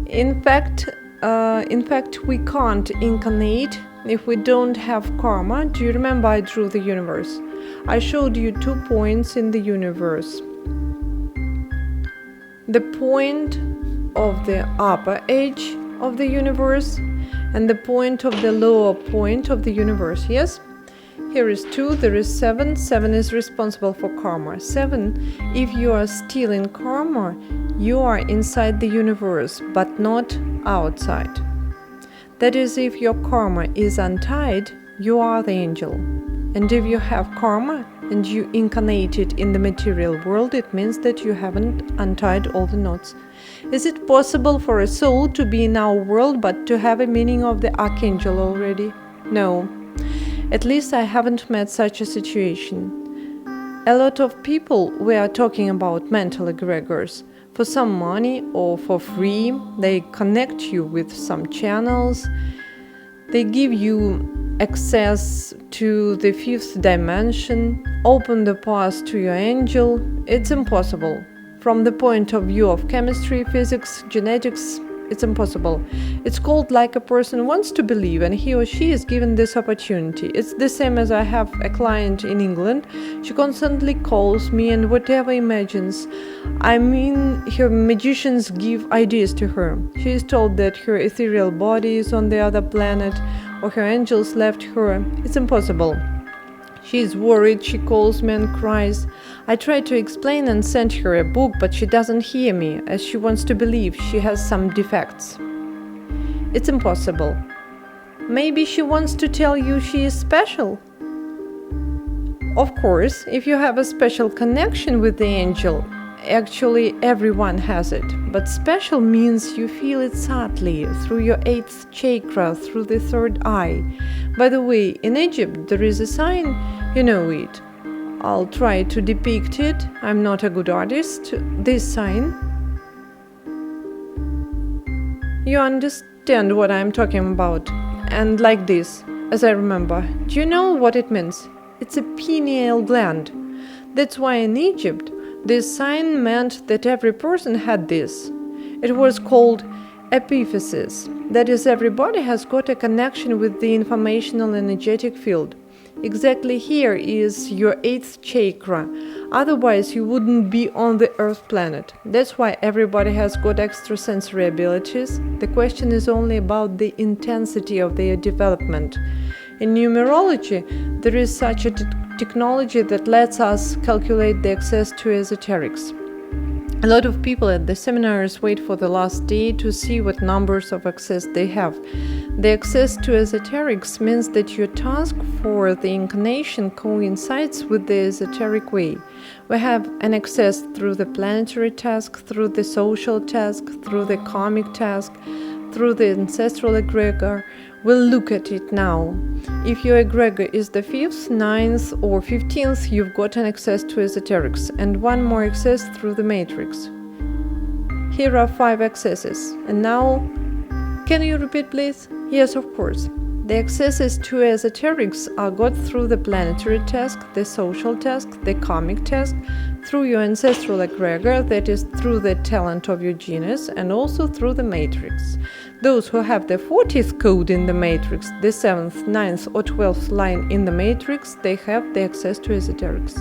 In fact, we can't incarnate if we don't have karma. Do you remember I drew the universe? I showed you 2 points in the universe. The point of the upper edge of the universe and the point of the lower point of the universe. Yes? Here is 2, there is 7. 7 is responsible for karma. 7, if you are still in karma, you are inside the universe, but not outside. That is, if your karma is untied, you are the angel. And if you have karma and you incarnated in the material world, it means that you haven't untied all the knots. Is it possible for a soul to be in our world but to have a meaning of the archangel already? No. At least I haven't met such a situation. A lot of people, we are talking about mental egregors, for some money or for free, they connect you with some channels, they give you access to the 5th dimension, open the path to your angel. It's impossible. From the point of view of chemistry, physics, genetics, it's impossible. It's called like a person wants to believe and he or she is given this opportunity. It's the same as I have a client in England. She constantly calls me and whatever imagines. I mean, her magicians give ideas to her. She is told that her ethereal body is on the other planet or her angels left her. It's impossible. She is worried, she calls me and cries. I try to explain and send her a book, but she doesn't hear me, as she wants to believe she has some defects. It's impossible. Maybe she wants to tell you she is special. Of course, if you have a special connection with the angel, Actually, everyone has it, but special means you feel it subtly, through your 8th chakra, through the 3rd eye. By the way, in Egypt there is a sign, you know it. I'll try to depict it, I'm not a good artist. This sign, you understand what I'm talking about. And like this, as I remember. Do you know what it means? It's a pineal gland. That's why in Egypt, this sign meant that every person had this. It was called epiphysis. That is, everybody has got a connection with the informational energetic field. Exactly here is your 8th chakra. Otherwise, you wouldn't be on the Earth planet. That's why everybody has got extrasensory abilities. The question is only about the intensity of their development. In numerology, there is such a technology that lets us calculate the access to esoterics. A lot of people at the seminars wait for the last day to see what numbers of access they have. The access to esoterics means that your task for the incarnation coincides with the esoteric way. We have an access through the planetary task, through the social task, through the karmic task, through the ancestral egregor. We'll look at it now. If your egregor is the 5th, 9th or 15th, you've got an access to esoterics and one more access through the matrix. Here are 5 accesses. And now, can you repeat please? Yes, of course. The accesses to esoterics are got through the planetary task, the social task, the karmic task, through your ancestral egregor, that is through the talent of your genus, and also through the matrix. Those who have the 40th code in the matrix, the 7th, 9th or 12th line in the matrix, they have the access to esoterics.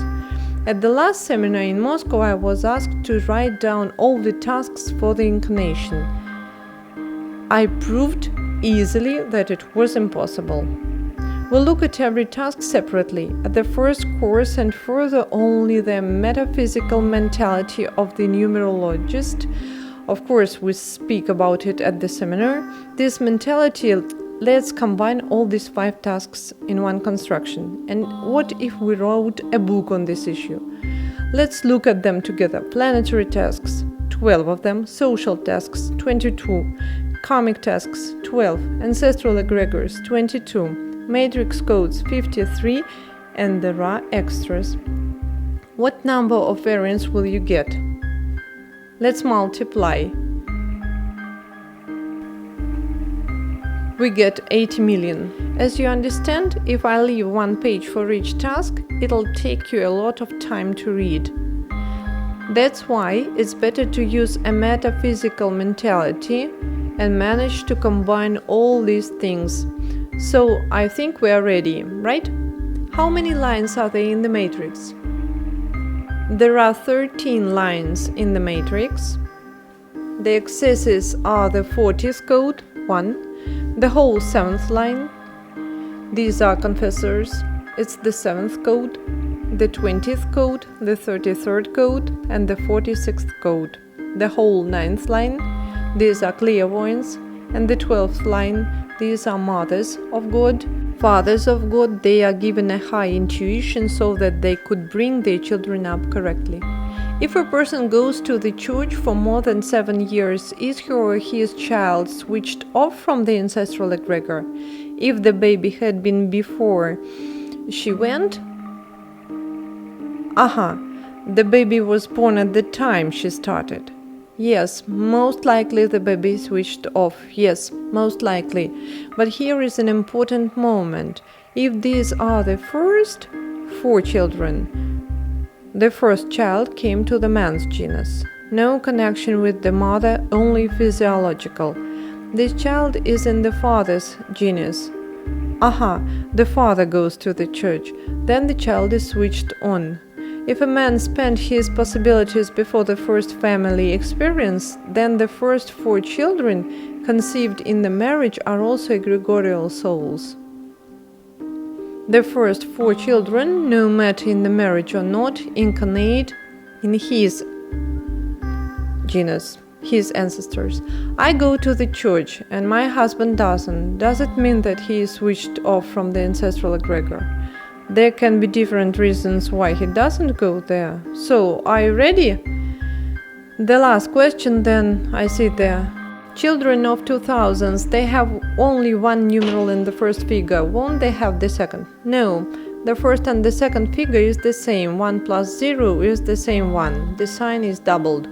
At the last seminar in Moscow, I was asked to write down all the tasks for the incarnation. I proved easily that it was impossible. We'll look at every task separately. At the first course and further only the metaphysical mentality of the numerologist. Of course, we speak about it at the seminar. This mentality lets combine all these 5 tasks in one construction. And what if we wrote a book on this issue? Let's look at them together. Planetary tasks, 12 of them. Social tasks, 22. Karmic tasks, 12. Ancestral egregors, 22. Matrix codes, 53. And there are extras. What number of variants will you get? Let's multiply. We get 80 million. As you understand, if I leave one page for each task, it'll take you a lot of time to read. That's why it's better to use a metaphysical mentality and manage to combine all these things. So I think we are ready, right? How many lines are there in the matrix? There are 13 lines in the matrix. The accesses are the 40th code, 1, the whole 7th line. These are confessors. It's the 7th code, the 20th code, the 33rd code, and the 46th code. The whole 9th line. These are clairvoyants. And the 12th line. These are mothers of God. Fathers of God, they are given a high intuition so that they could bring their children up correctly. If a person goes to the church for more than 7 years, is her or his child switched off from the ancestral egregor? If the baby had been before she went? The baby was born at the time she started. Yes, most likely the baby switched off. Yes, most likely. But here is an important moment. If these are the first 4 children, the first child came to the man's genus. No connection with the mother, only physiological. This child is in the father's genus. The father goes to the church. Then the child is switched on. If a man spent his possibilities before the first family experience, then the first 4 children conceived in the marriage are also egregorial souls. The first 4 children, no matter in the marriage or not, incarnate in his genus, his ancestors. I go to the church and my husband doesn't. Does it mean that he is switched off from the ancestral egregor? There can be different reasons why he doesn't go there. So, are you ready? The last question then, I see there. Children of 2000s, they have only one numeral in the first figure. Won't they have the second? No. The first and the second figure is the same. 1 plus 0 is the same 1. The sign is doubled.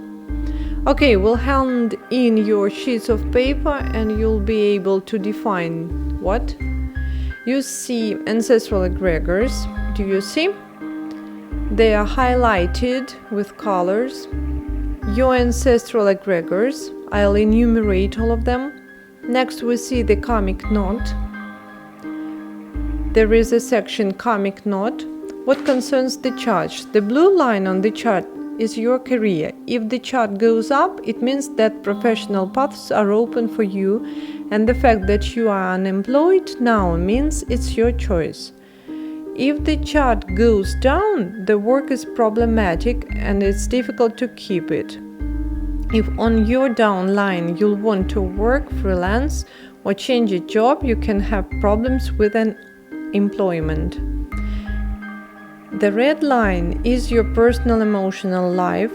Okay, we'll hand in your sheets of paper and you'll be able to define what? You see ancestral egregors. Do you see? They are highlighted with colors. Your ancestral egregors. I'll enumerate all of them. Next we see the karmic knot. There is a section karmic knot. What concerns the chart? The blue line on the chart is your career. If the chart goes up, it means that professional paths are open for you, and the fact that you are unemployed now means it's your choice. If the chart goes down, the work is problematic and it's difficult to keep it. If on your down line you'll want to work freelance or change a job, you can have problems with an employment. The red line is your personal emotional life.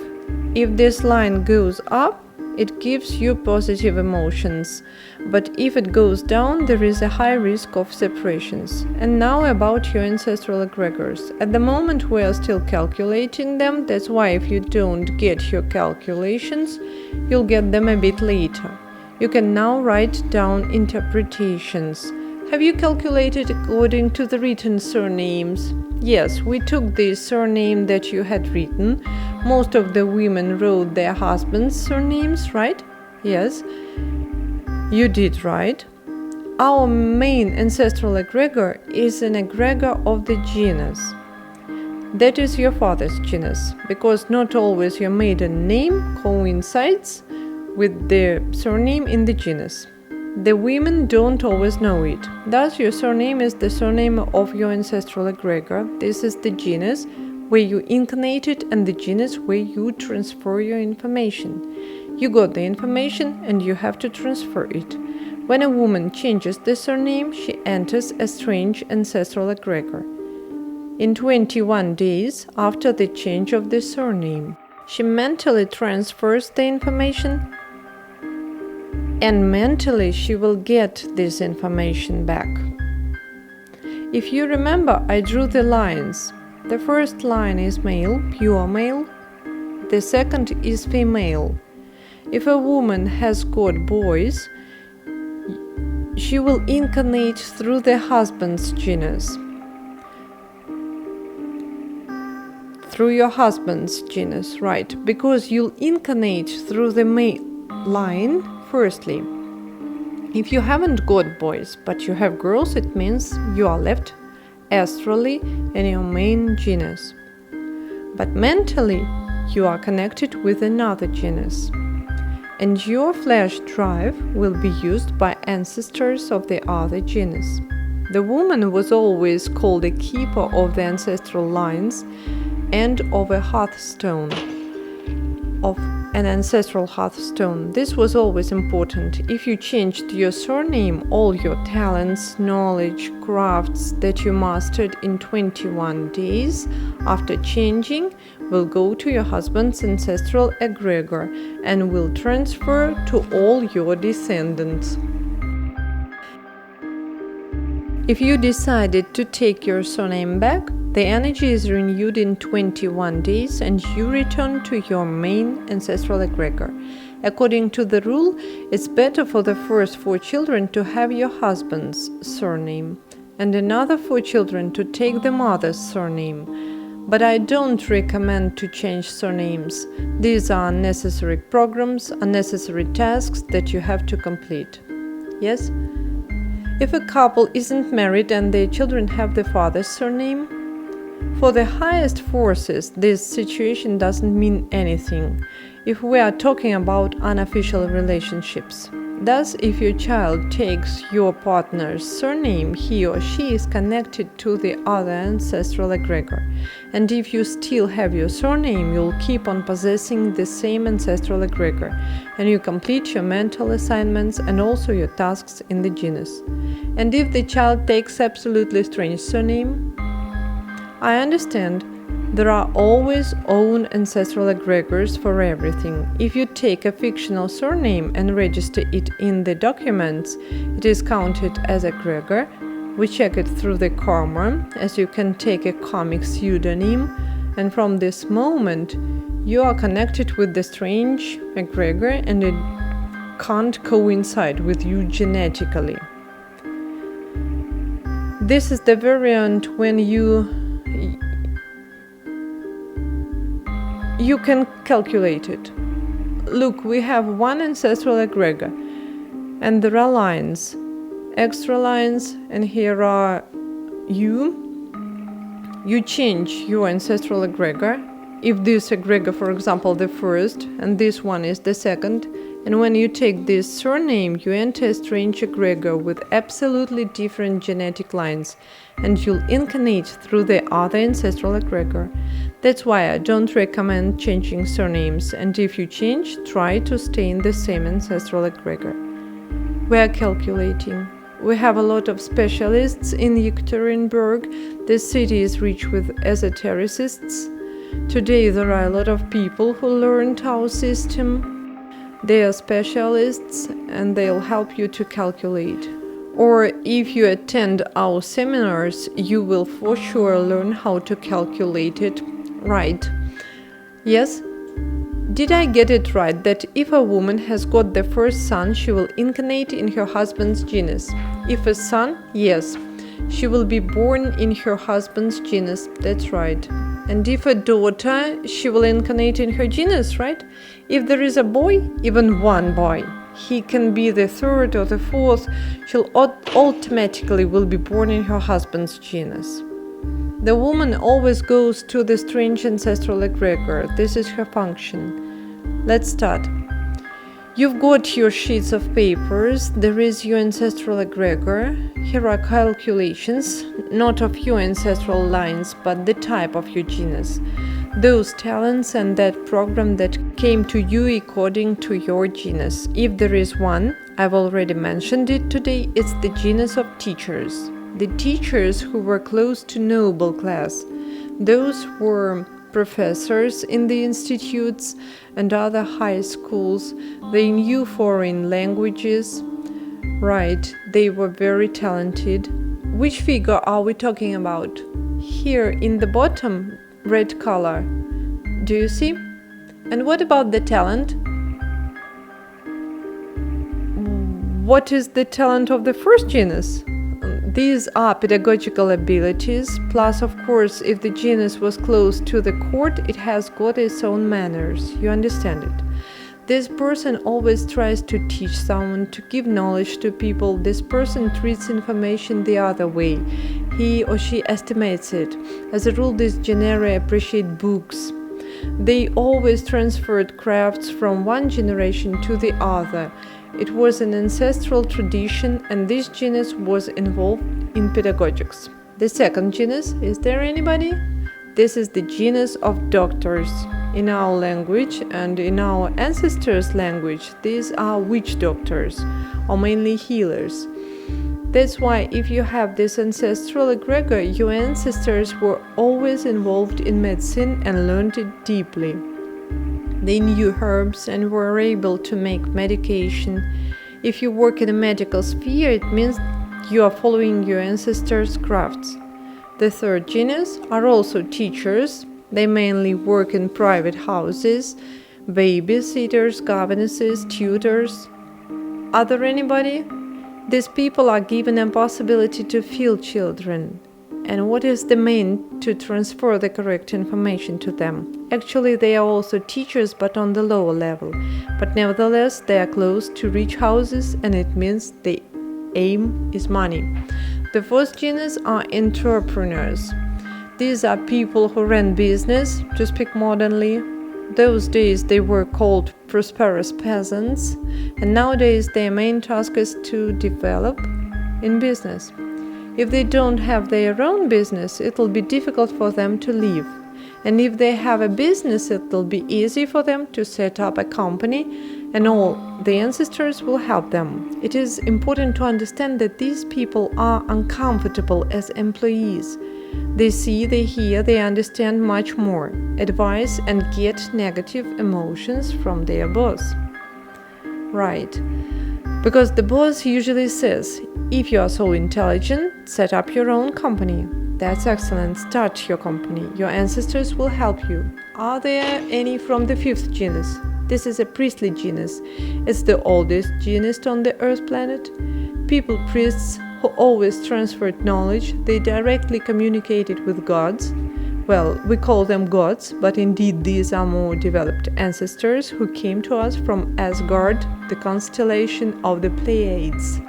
If this line goes up, it gives you positive emotions, but if it goes down, there is a high risk of separations. And now about your ancestral egregors. At the moment we are still calculating them, that's why if you don't get your calculations, you'll get them a bit later. You can now write down interpretations. Have you calculated according to the written surnames? Yes, we took the surname that you had written. Most of the women wrote their husband's surnames, right? Yes, you did right. Our main ancestral egregor is an egregor of the genus. That is your father's genus, because not always your maiden name coincides with the surname in the genus. The women don't always know it. Thus, your surname is the surname of your ancestral egregor. This is the genus where you incarnate it and the genus where you transfer your information. You got the information and you have to transfer it. When a woman changes the surname, she enters a strange ancestral egregor. In 21 days after the change of the surname, she mentally transfers the information and mentally she will get this information back. If you remember, I drew the lines. The first line is male, pure male. The second is female. If a woman has got boys, she will incarnate through the husband's genus. Through your husband's genus, right? Because you'll incarnate through the male line. Firstly, if you haven't got boys but you have girls, it means you are left astrally in your main genus. But mentally, you are connected with another genus. And your flesh drive will be used by ancestors of the other genus. The woman was always called a keeper of the ancestral lines and of a hearthstone, of an ancestral hearthstone. This was always important. If you changed your surname, all your talents, knowledge, crafts that you mastered in 21 days after changing will go to your husband's ancestral egregor and will transfer to all your descendants. If you decided to take your surname back, the energy is renewed in 21 days and you return to your main ancestral egregor. According to the rule, it's better for the first 4 children to have your husband's surname and another 4 children to take the mother's surname. But I don't recommend to change surnames. These are unnecessary programs, unnecessary tasks that you have to complete. Yes? If a couple isn't married and their children have the father's surname, for the highest forces, this situation doesn't mean anything if we are talking about unofficial relationships. Thus, if your child takes your partner's surname, he or she is connected to the other ancestral egregor. And if you still have your surname, you'll keep on possessing the same ancestral egregor, and you complete your mental assignments and also your tasks in the genus. And if the child takes absolutely strange surname, I understand, There are always own ancestral egregors for everything. If you take a fictional surname and register it in the documents, it is counted as egregor. We check it through the karma, as you can take a comic pseudonym, and from this moment, you are connected with the strange egregor and it can't coincide with you genetically. This is the variant when you can calculate it. Look, we have one ancestral egregor, and there are lines, extra lines, and here are you. You change your ancestral egregor. If this egregor, for example, the first, and this one is the second, and when you take this surname, you enter a strange egregor with absolutely different genetic lines, and you'll incarnate through the other ancestral egregor. That's why I don't recommend changing surnames, and if you change, try to stay in the same ancestral egregor. We are calculating. We have a lot of specialists in Yekaterinburg. This city is rich with esotericists. Today there are a lot of people who learned our system. They are specialists and they'll help you to calculate. Or if you attend our seminars, you will for sure learn how to calculate it right. Yes? Did I get it right that if a woman has got the first son, she will incarnate in her husband's genus? If a son, yes, she will be born in her husband's genus, that's right. And if a daughter, she will incarnate in her genus, right? If there is a boy, even one boy, he can be the third or the fourth, she'll automatically will be born in her husband's genus. The woman always goes to the strange ancestral egregor. This is her function. Let's start. You've got your sheets of papers. There is your ancestral egregor. Here are calculations, not of your ancestral lines, but the type of your genus. Those talents and that program that came to you according to your genus. If there is one, I've already mentioned it today, it's the genus of teachers. The teachers who were close to noble class. Those were professors in the institutes and other high schools. They knew foreign languages. Right, they were very talented. Which figure are we talking about? Here in the bottom, red color. Do you see? And what about the talent? What is the talent of the first genus? These are pedagogical abilities, plus of course if the genus was close to the court, it has got its own manners, you understand it. This person always tries to teach someone, to give knowledge to people. This person treats information the other way. He or she estimates it. As a rule, these genera appreciate books. They always transferred crafts from one generation to the other. It was an ancestral tradition, and this genus was involved in pedagogics. The second genus, is there anybody? This is the genus of doctors. In our language and in our ancestors' language, these are witch doctors, or mainly healers. That's why if you have this ancestral egregor, your ancestors were always involved in medicine and learned it deeply. They knew herbs and were able to make medication. If you work in a medical sphere, it means you are following your ancestors' crafts. The third genus are also teachers. They mainly work in private houses, babysitters, governesses, tutors. Are there anybody? These people are given a possibility to feel children. And what is the main to transfer the correct information to them? Actually, they are also teachers, but on the lower level. But nevertheless, they are close to rich houses, and it means the aim is money. The fourth genus are entrepreneurs. These are people who ran business, to speak modernly. Those days they were called prosperous peasants, and nowadays their main task is to develop in business. If they don't have their own business, it will be difficult for them to live. And if they have a business, it will be easy for them to set up a company, and all the ancestors will help them. It is important to understand that these people are uncomfortable as employees. They see, they hear, they understand much more, advise and get negative emotions from their boss. Right. Because the boss usually says, if you are so intelligent, set up your own company. That's excellent, start your company. Your ancestors will help you. Are there any from the fifth genus? This is a priestly genus. It's the oldest genus on the Earth planet. People, priests, who always transferred knowledge, they directly communicated with gods. Well, we call them gods, but indeed these are more developed ancestors who came to us from Asgard, the constellation of the Pleiades.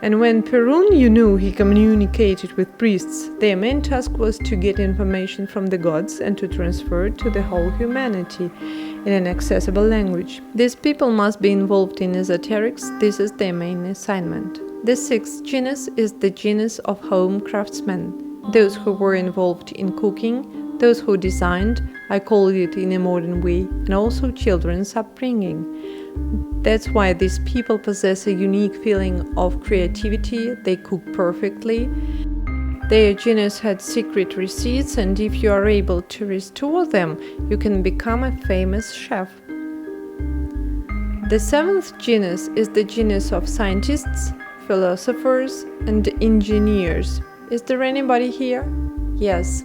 And when Perun, he communicated with priests, their main task was to get information from the gods and to transfer it to the whole humanity in an accessible language. These people must be involved in esoterics, this is their main assignment. The sixth genus is the genus of home craftsmen, those who were involved in cooking, those who designed, I call it in a modern way, and also children's upbringing. That's why these people possess a unique feeling of creativity, they cook perfectly. Their genus had secret receipts, and if you are able to restore them, you can become a famous chef. The seventh genus is the genus of scientists, philosophers, and engineers. Is there anybody here? Yes.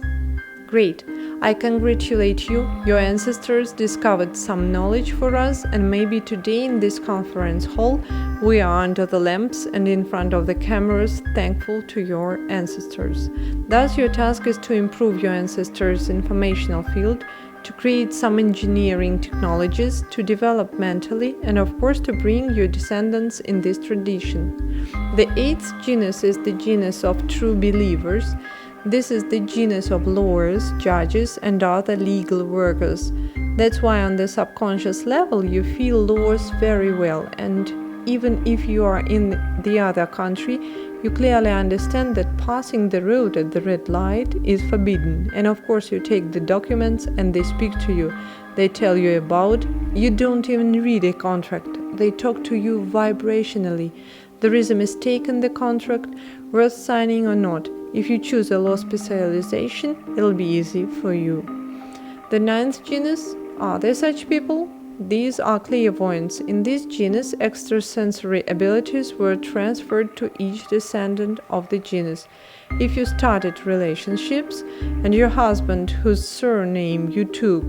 Great. I congratulate you. Your ancestors discovered some knowledge for us, and maybe today in this conference hall we are under the lamps and in front of the cameras thankful to your ancestors. Thus your task is to improve your ancestors' informational field, to create some engineering technologies, to develop mentally, and of course to bring your descendants in this tradition. The eighth genus is the genus of true believers. This is the genus of lawyers, judges, and other legal workers. That's why on the subconscious level you feel laws very well, and even if you are in the other country, you clearly understand that passing the road at the red light is forbidden. And of course you take the documents and they speak to you. They tell you about, you don't even read a contract. They talk to you vibrationally. There is a mistake in the contract, worth signing or not. If you choose a law specialization, it'll be easy for you. The ninth genus, are there such people? These are clairvoyants. In this genus, extrasensory abilities were transferred to each descendant of the genus. If you started relationships and your husband, whose surname you took,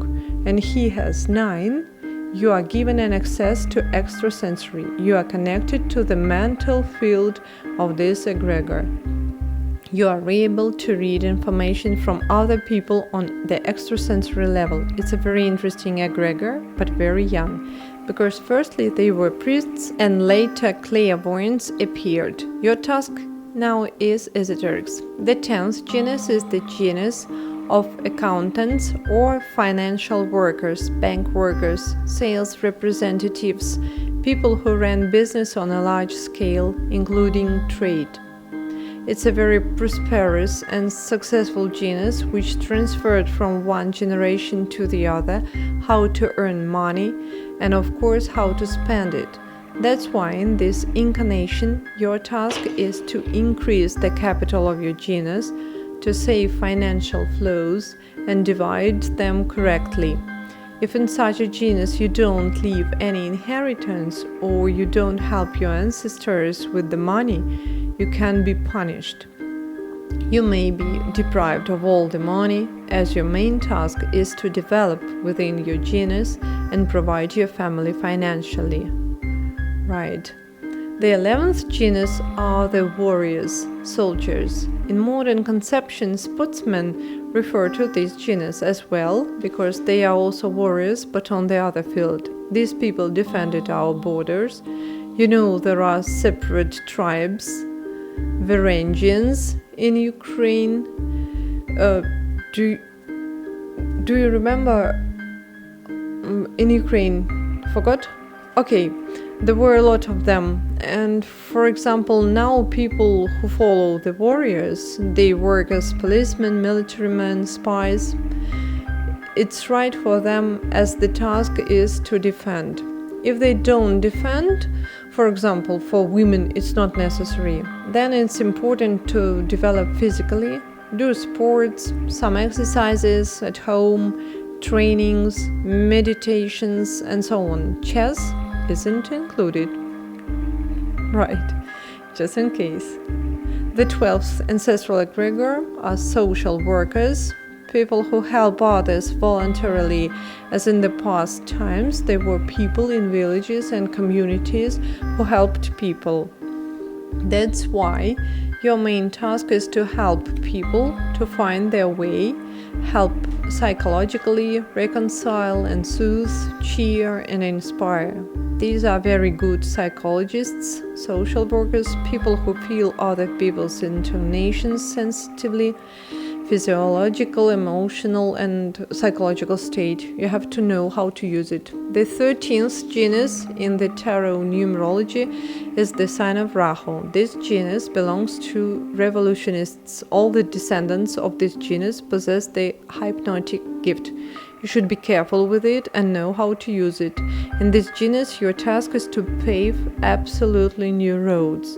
and he has 9, you are given an access to extrasensory. You are connected to the mental field of this egregor. You are able to read information from other people on the extrasensory level. It's a very interesting egregor, but very young, because firstly they were priests and later clairvoyants appeared. Your task now is esoterics. The 10th genus is the genus of accountants or financial workers, bank workers, sales representatives, people who ran business on a large scale, including trade. It's a very prosperous and successful genus which transferred from one generation to the other how to earn money and of course how to spend it. That's why in this incarnation your task is to increase the capital of your genus, to save financial flows and divide them correctly. If in such a genus you don't leave any inheritance or you don't help your ancestors with the money, you can be punished. You may be deprived of all the money, as your main task is to develop within your genus and provide your family financially. Right. The 11th genus are the warriors, soldiers. In modern conception, sportsmen refer to this genus as well, because they are also warriors, but on the other field. These people defended our borders. You know, there are separate tribes, Varangians in Ukraine. Do you remember in Ukraine? Forgot? Okay, there were a lot of them. And for example, now people who follow the warriors, they work as policemen, military men, spies. It's right for them as the task is to defend. If they don't defend, for example, for women it's not necessary, then it's important to develop physically, do sports, some exercises at home, trainings, meditations, and so on. Chess isn't included. Right, just in case. The 12th ancestral egregor are social workers, people who help others voluntarily, as in the past times there were people in villages and communities who helped people. That's why your main task is to help people to find their way, help psychologically, reconcile and soothe, cheer and inspire. These are very good psychologists, social workers, people who feel other people's intonations sensitively, physiological, emotional and psychological state. You have to know how to use it. The 13th genus in the tarot numerology is the sign of Rahu. This genus belongs to revolutionists. All the descendants of this genus possess the hypnotic gift. You should be careful with it and know how to use it. In this genus, your task is to pave absolutely new roads.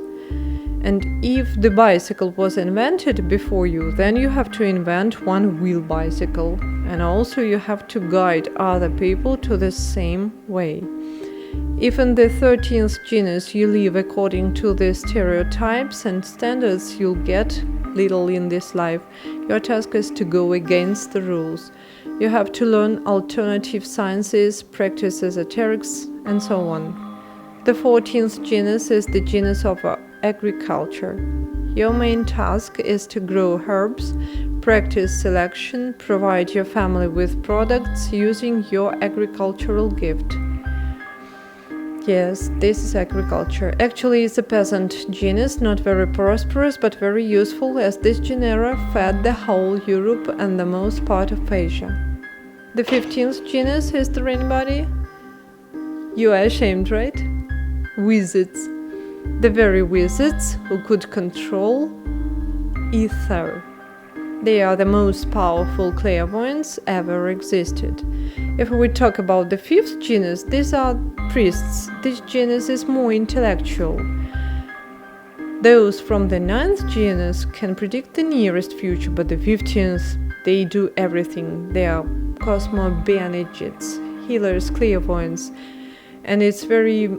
And if the bicycle was invented before you, then you have to invent one-wheel bicycle. And also you have to guide other people to the same way. If in the 13th genus you live according to the stereotypes and standards you'll get little in this life, your task is to go against the rules. You have to learn alternative sciences, practice esoterics, and so on. The 14th genus is the genus of agriculture. Your main task is to grow herbs, practice selection, provide your family with products using your agricultural gift. Yes, this is agriculture. Actually, it's a peasant genus, not very prosperous, but very useful, as this genera fed the whole Europe and the most part of Asia. The 15th genus, is there anybody? You are ashamed, right? Wizards. The very wizards who could control ether. They are the most powerful clairvoyants ever existed. If we talk about the 5th genus, these are priests. This genus is more intellectual. Those from the 9th genus can predict the nearest future, but the 15th, they do everything. They are cosmobionagists, healers, clairvoyants, and it's very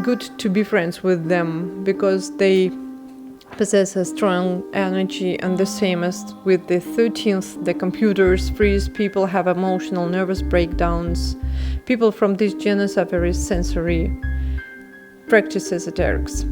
good to be friends with them because they possess a strong energy, and the same as with the 13th, the computers freeze, people have emotional nervous breakdowns. People from this genus are very sensory, practice esoterics.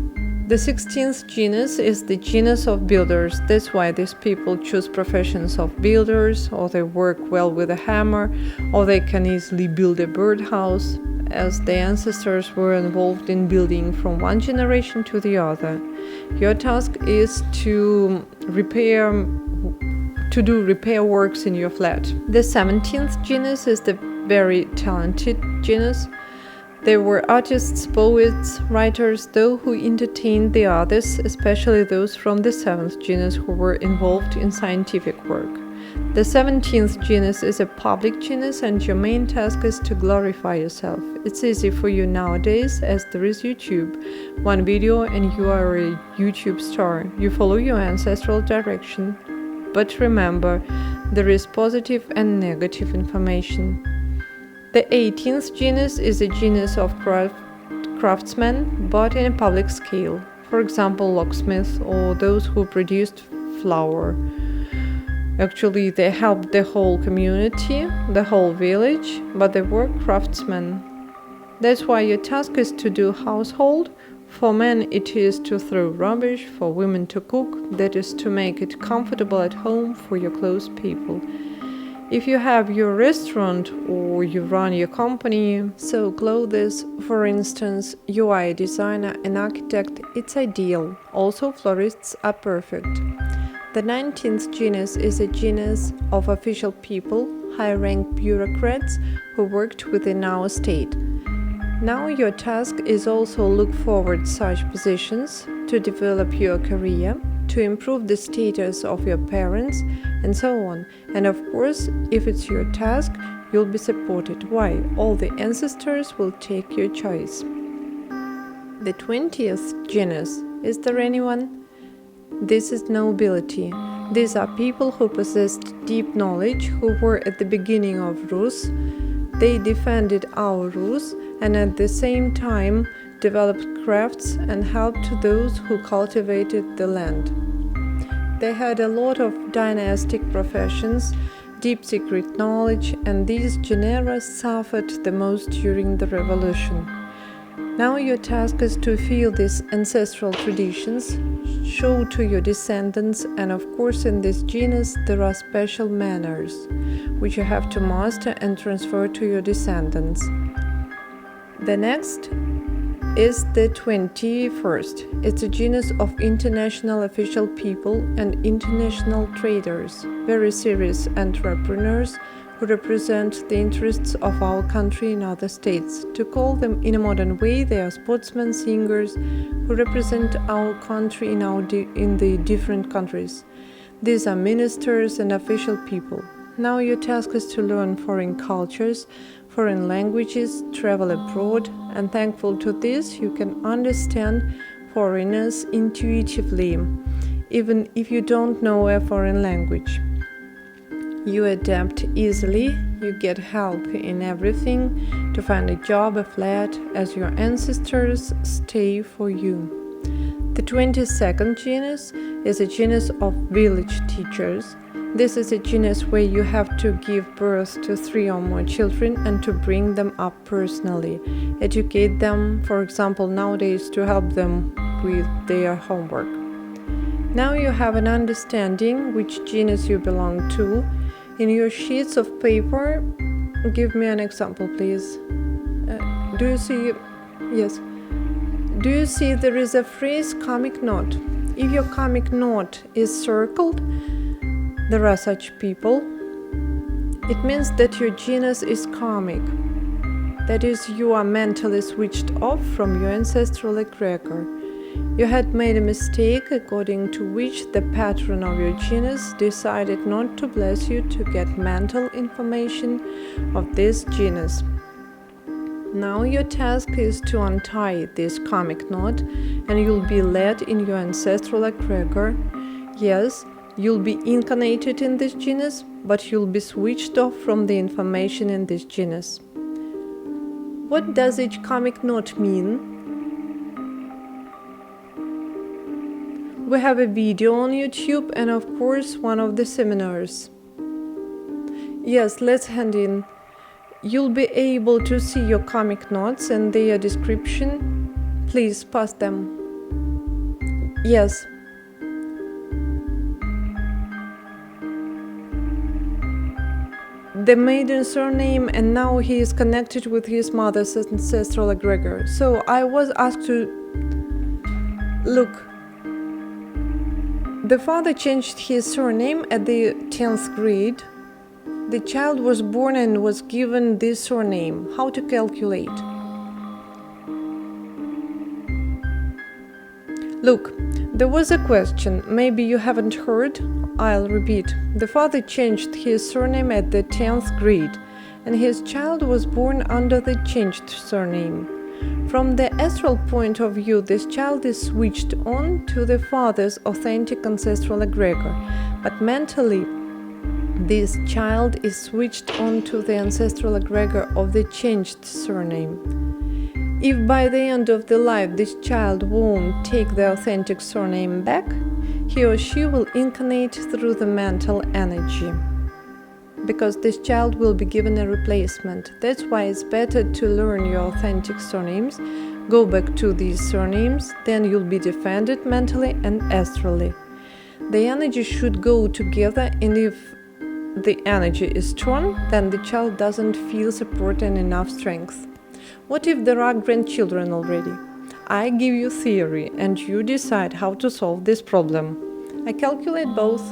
The 16th genus is the genus of builders. That's why these people choose professions of builders, or they work well with a hammer, or they can easily build a birdhouse, as the ancestors were involved in building from one generation to the other. Your task is to do repair works in your flat. The 17th genus is the very talented genus. They were artists, poets, writers, those who entertained the others, especially those from the 7th genus who were involved in scientific work. The 17th genus is a public genus, and your main task is to glorify yourself. It's easy for you nowadays, as there is YouTube. One video and you are a YouTube star. You follow your ancestral direction. But remember, there is positive and negative information. The 18th genus is a genus of craftsmen, but in a public scale. For example, locksmiths or those who produced flour. Actually, they helped the whole community, the whole village, but they were craftsmen. That's why your task is to do household. For men, it is to throw rubbish, for women to cook, that is to make it comfortable at home for your close people. If you have your restaurant or you run your company, so clothes, for instance, you are a designer, an architect, it's ideal. Also, florists are perfect. The 19th genus is a genus of official people, high-ranked bureaucrats who worked within our state. Now your task is also look forward such positions, to develop your career, to improve the status of your parents, and so on. And of course, if it's your task, you'll be supported. Why? All the ancestors will take your choice. The 20th genus, is there anyone? This is nobility. These are people who possessed deep knowledge, who were at the beginning of Rus. They defended our Rus and at the same time developed crafts and helped those who cultivated the land. They had a lot of dynastic professions, deep secret knowledge, and these genera suffered the most during the revolution. Now your task is to feel these ancestral traditions, show to your descendants, and of course in this genus there are special manners, which you have to master and transfer to your descendants. The next is the 21st. It's a genus of international official people and international traders, very serious entrepreneurs who represent the interests of our country in other states. To call them in a modern way, they are sportsmen, singers who represent our country in the different countries. These are ministers and official people. Now your task is to learn foreign cultures, foreign languages, travel abroad, and thankful to this, you can understand foreigners intuitively, even if you don't know a foreign language. You adapt easily, you get help in everything, to find a job, a flat, as your ancestors stay for you. The 22nd genus is a genus of village teachers. This is a genus where you have to give birth to 3 or more children and to bring them up personally, educate them, for example, nowadays to help them with their homework. Now you have an understanding which genus you belong to. In your sheets of paper, give me an example, please. Do you see? Yes. Do you see there is a phrase karmic knot? If your karmic knot is circled, there are such people. It means that your genus is karmic. That is, you are mentally switched off from your ancestral egregor. You had made a mistake according to which the patron of your genus decided not to bless you to get mental information of this genus. Now your task is to untie this karmic knot and you'll be led in your ancestral egregor. Yes, you'll be incarnated in this genus, but you'll be switched off from the information in this genus. What does each karmic knot mean? We have a video on YouTube and of course one of the seminars. Yes, let's hand in. You'll be able to see your karmic knots and their description. Please pass them. Yes. The maiden surname, and now he is connected with his mother's ancestral egregor. So I was asked to look. The father changed his surname at the 10th grade. The child was born and was given this surname. How to calculate? Look, there was a question. Maybe you haven't heard. I'll repeat. The father changed his surname at the 10th grade, and his child was born under the changed surname. From the astral point of view, this child is switched on to the father's authentic ancestral egregor, but mentally, this child is switched on to the ancestral egregor of the changed surname. If by the end of the life this child won't take the authentic surname back, he or she will incarnate through the mental energy, because this child will be given a replacement. That's why it's better to learn your authentic surnames, go back to these surnames, then you'll be defended mentally and astrally. The energy should go together, and if the energy is torn, then the child doesn't feel support and enough strength. What if there are grandchildren already? I give you theory and you decide how to solve this problem. I calculate both.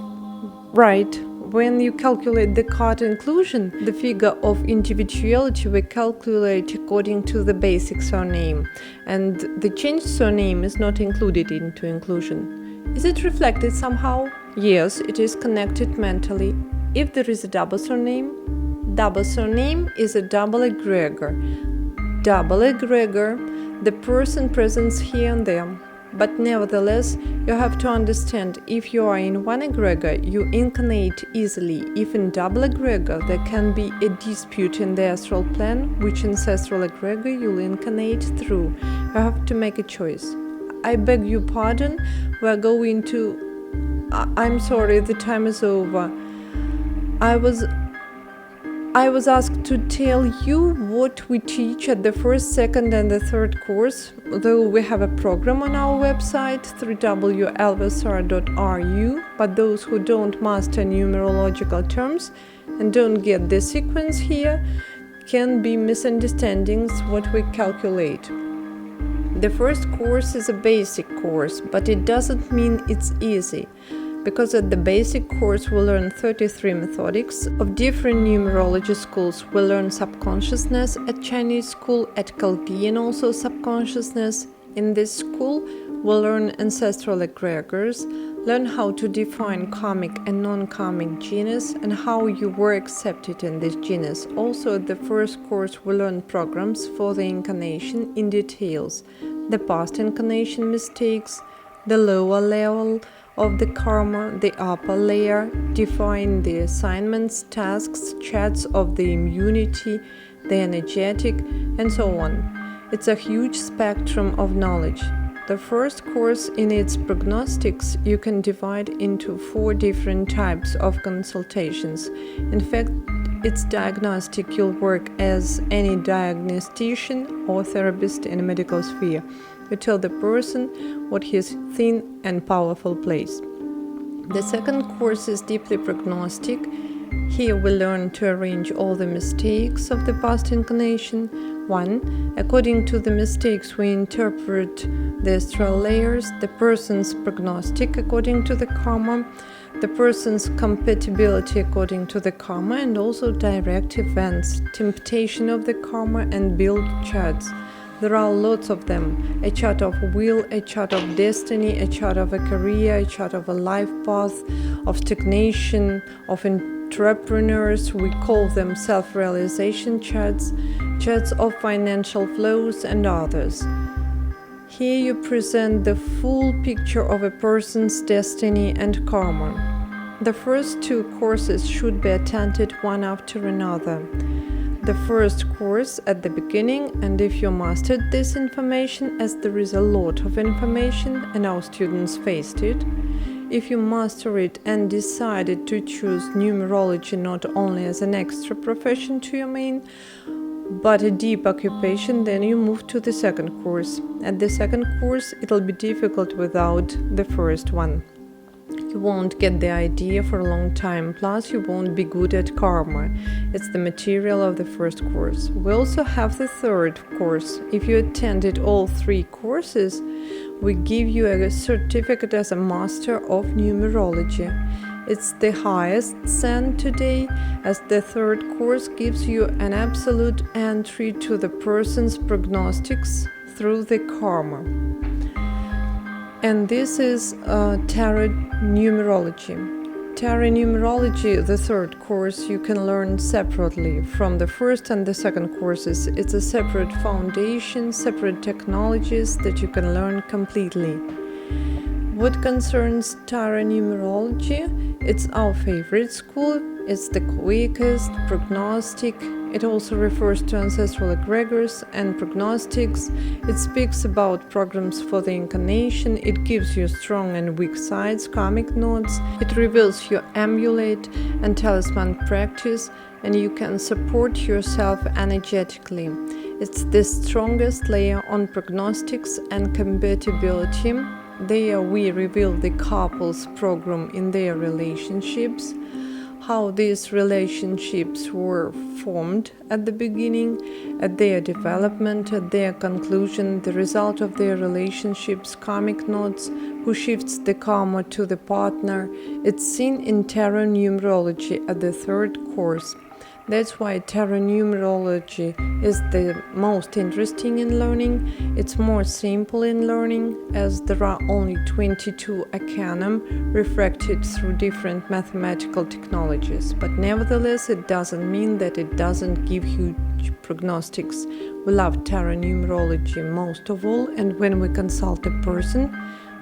Right. When you calculate the card inclusion, the figure of individuality we calculate according to the basic surname, and the changed surname is not included into inclusion. Is it reflected somehow? Yes, it is connected mentally. If there is a double surname is a double egregor. Double egregor, the person presents here and there. But nevertheless, you have to understand, if you are in one egregor, you incarnate easily. If in double egregor, there can be a dispute in the astral plane, which ancestral egregor you'll incarnate through. You have to make a choice. I beg your pardon, we're going to... I'm sorry, the time is over. I was asked to tell you what we teach at the first, second and the third course, though we have a program on our website www.elvasar.ru, but those who don't master numerological terms and don't get the sequence here can be misunderstandings what we calculate. The first course is a basic course, but it doesn't mean it's easy. Because at the basic course we learn 33 methodics of different numerology schools. We learn subconsciousness at Chinese school, at Chaldean also subconsciousness. In this school we learn ancestral egregors, learn how to define karmic and non-karmic genus and how you were accepted in this genus. Also at the first course we learn programs for the incarnation in details, the past incarnation mistakes, the lower level of the karma, the upper layer, define the assignments, tasks, chats of the immunity, the energetic, and so on. It's a huge spectrum of knowledge. The first course, in its prognostics, you can divide into 4 different types of consultations. In fact, it's diagnostic. You'll work as any diagnostician or therapist in a medical sphere. You tell the person what his thin and powerful place. The second course is deeply prognostic. Here we learn to arrange all the mistakes of the past incarnation. 1. According to the mistakes, we interpret the astral layers, the person's prognostic according to the karma, the person's compatibility according to the karma, and also direct events, temptation of the karma, and build charts. There are lots of them. A chart of will, a chart of destiny, a chart of a career, a chart of a life path, of stagnation, of entrepreneurs. We call them self-realization charts, charts of financial flows, and others. Here you present the full picture of a person's destiny and karma. The first 2 courses should be attended one after another. The first course at the beginning, and if you mastered this information, as there is a lot of information and our students faced it, if you master it and decided to choose numerology not only as an extra profession to your main, but a deep occupation, then you move to the second course. At the second course, it'll be difficult without the first one. You won't get the idea for a long time, plus you won't be good at karma. It's the material of the first course. We also have the third course. If you attended all 3 courses, we give you a certificate as a master of numerology. It's the highest stand today, as the third course gives you an absolute entry to the person's prognostics through the karma. And this is Tarot Numerology. Tarot Numerology, the third course, you can learn separately from the first and the second courses. It's a separate foundation, separate technologies that you can learn completely. What concerns Tarot Numerology, it's our favorite school. It's the quickest, prognostic. It also refers to ancestral egregors and prognostics. It speaks about programs for the incarnation. It gives you strong and weak sides, karmic nodes. It reveals your amulet and talisman practice, and you can support yourself energetically. It's the strongest layer on prognostics and compatibility. There we reveal the couple's program in their relationships, how these relationships were formed at the beginning, at their development, at their conclusion, the result of their relationships, karmic nodes, who shifts the karma to the partner. It's seen in Tarot Numerology at the third course. That's why tarot numerology is the most interesting in learning. It's more simple in learning, as there are only 22 arcana refracted through different mathematical technologies. But nevertheless, it doesn't mean that it doesn't give huge prognostics. We love tarot numerology most of all, and when we consult a person,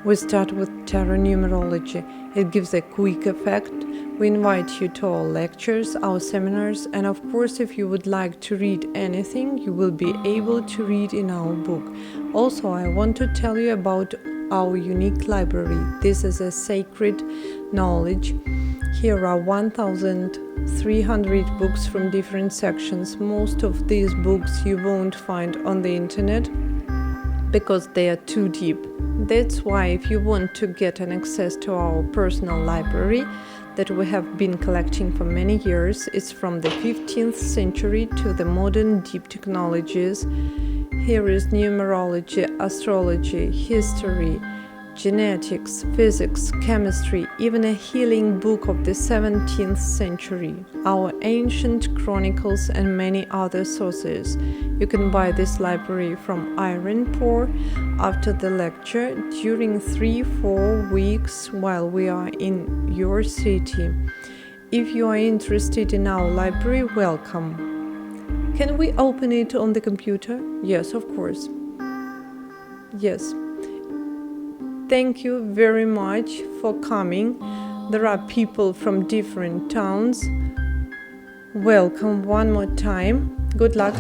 we start with tarot numerology. It gives a quick effect. We invite you to our lectures, our seminars, and of course, if you would like to read anything, you will be able to read in our book. Also, I want to tell you about our unique library. This is a sacred knowledge. Here are 1,300 books from different sections. Most of these books you won't find on the internet because they are too deep. That's why if you want to get an access to our personal library that we have been collecting for many years, it's from the 15th century to the modern deep technologies. Here is numerology, astrology, history, genetics, physics, chemistry, even a healing book of the 17th century, our ancient chronicles, and many other sources. You can buy this library from Iron Pour after the lecture during 3-4 weeks while we are in your city. If you are interested in our library, welcome. Can we open it on the computer? Yes, of course. Yes. Thank you very much for coming. There are people from different towns. Welcome one more time. Good luck.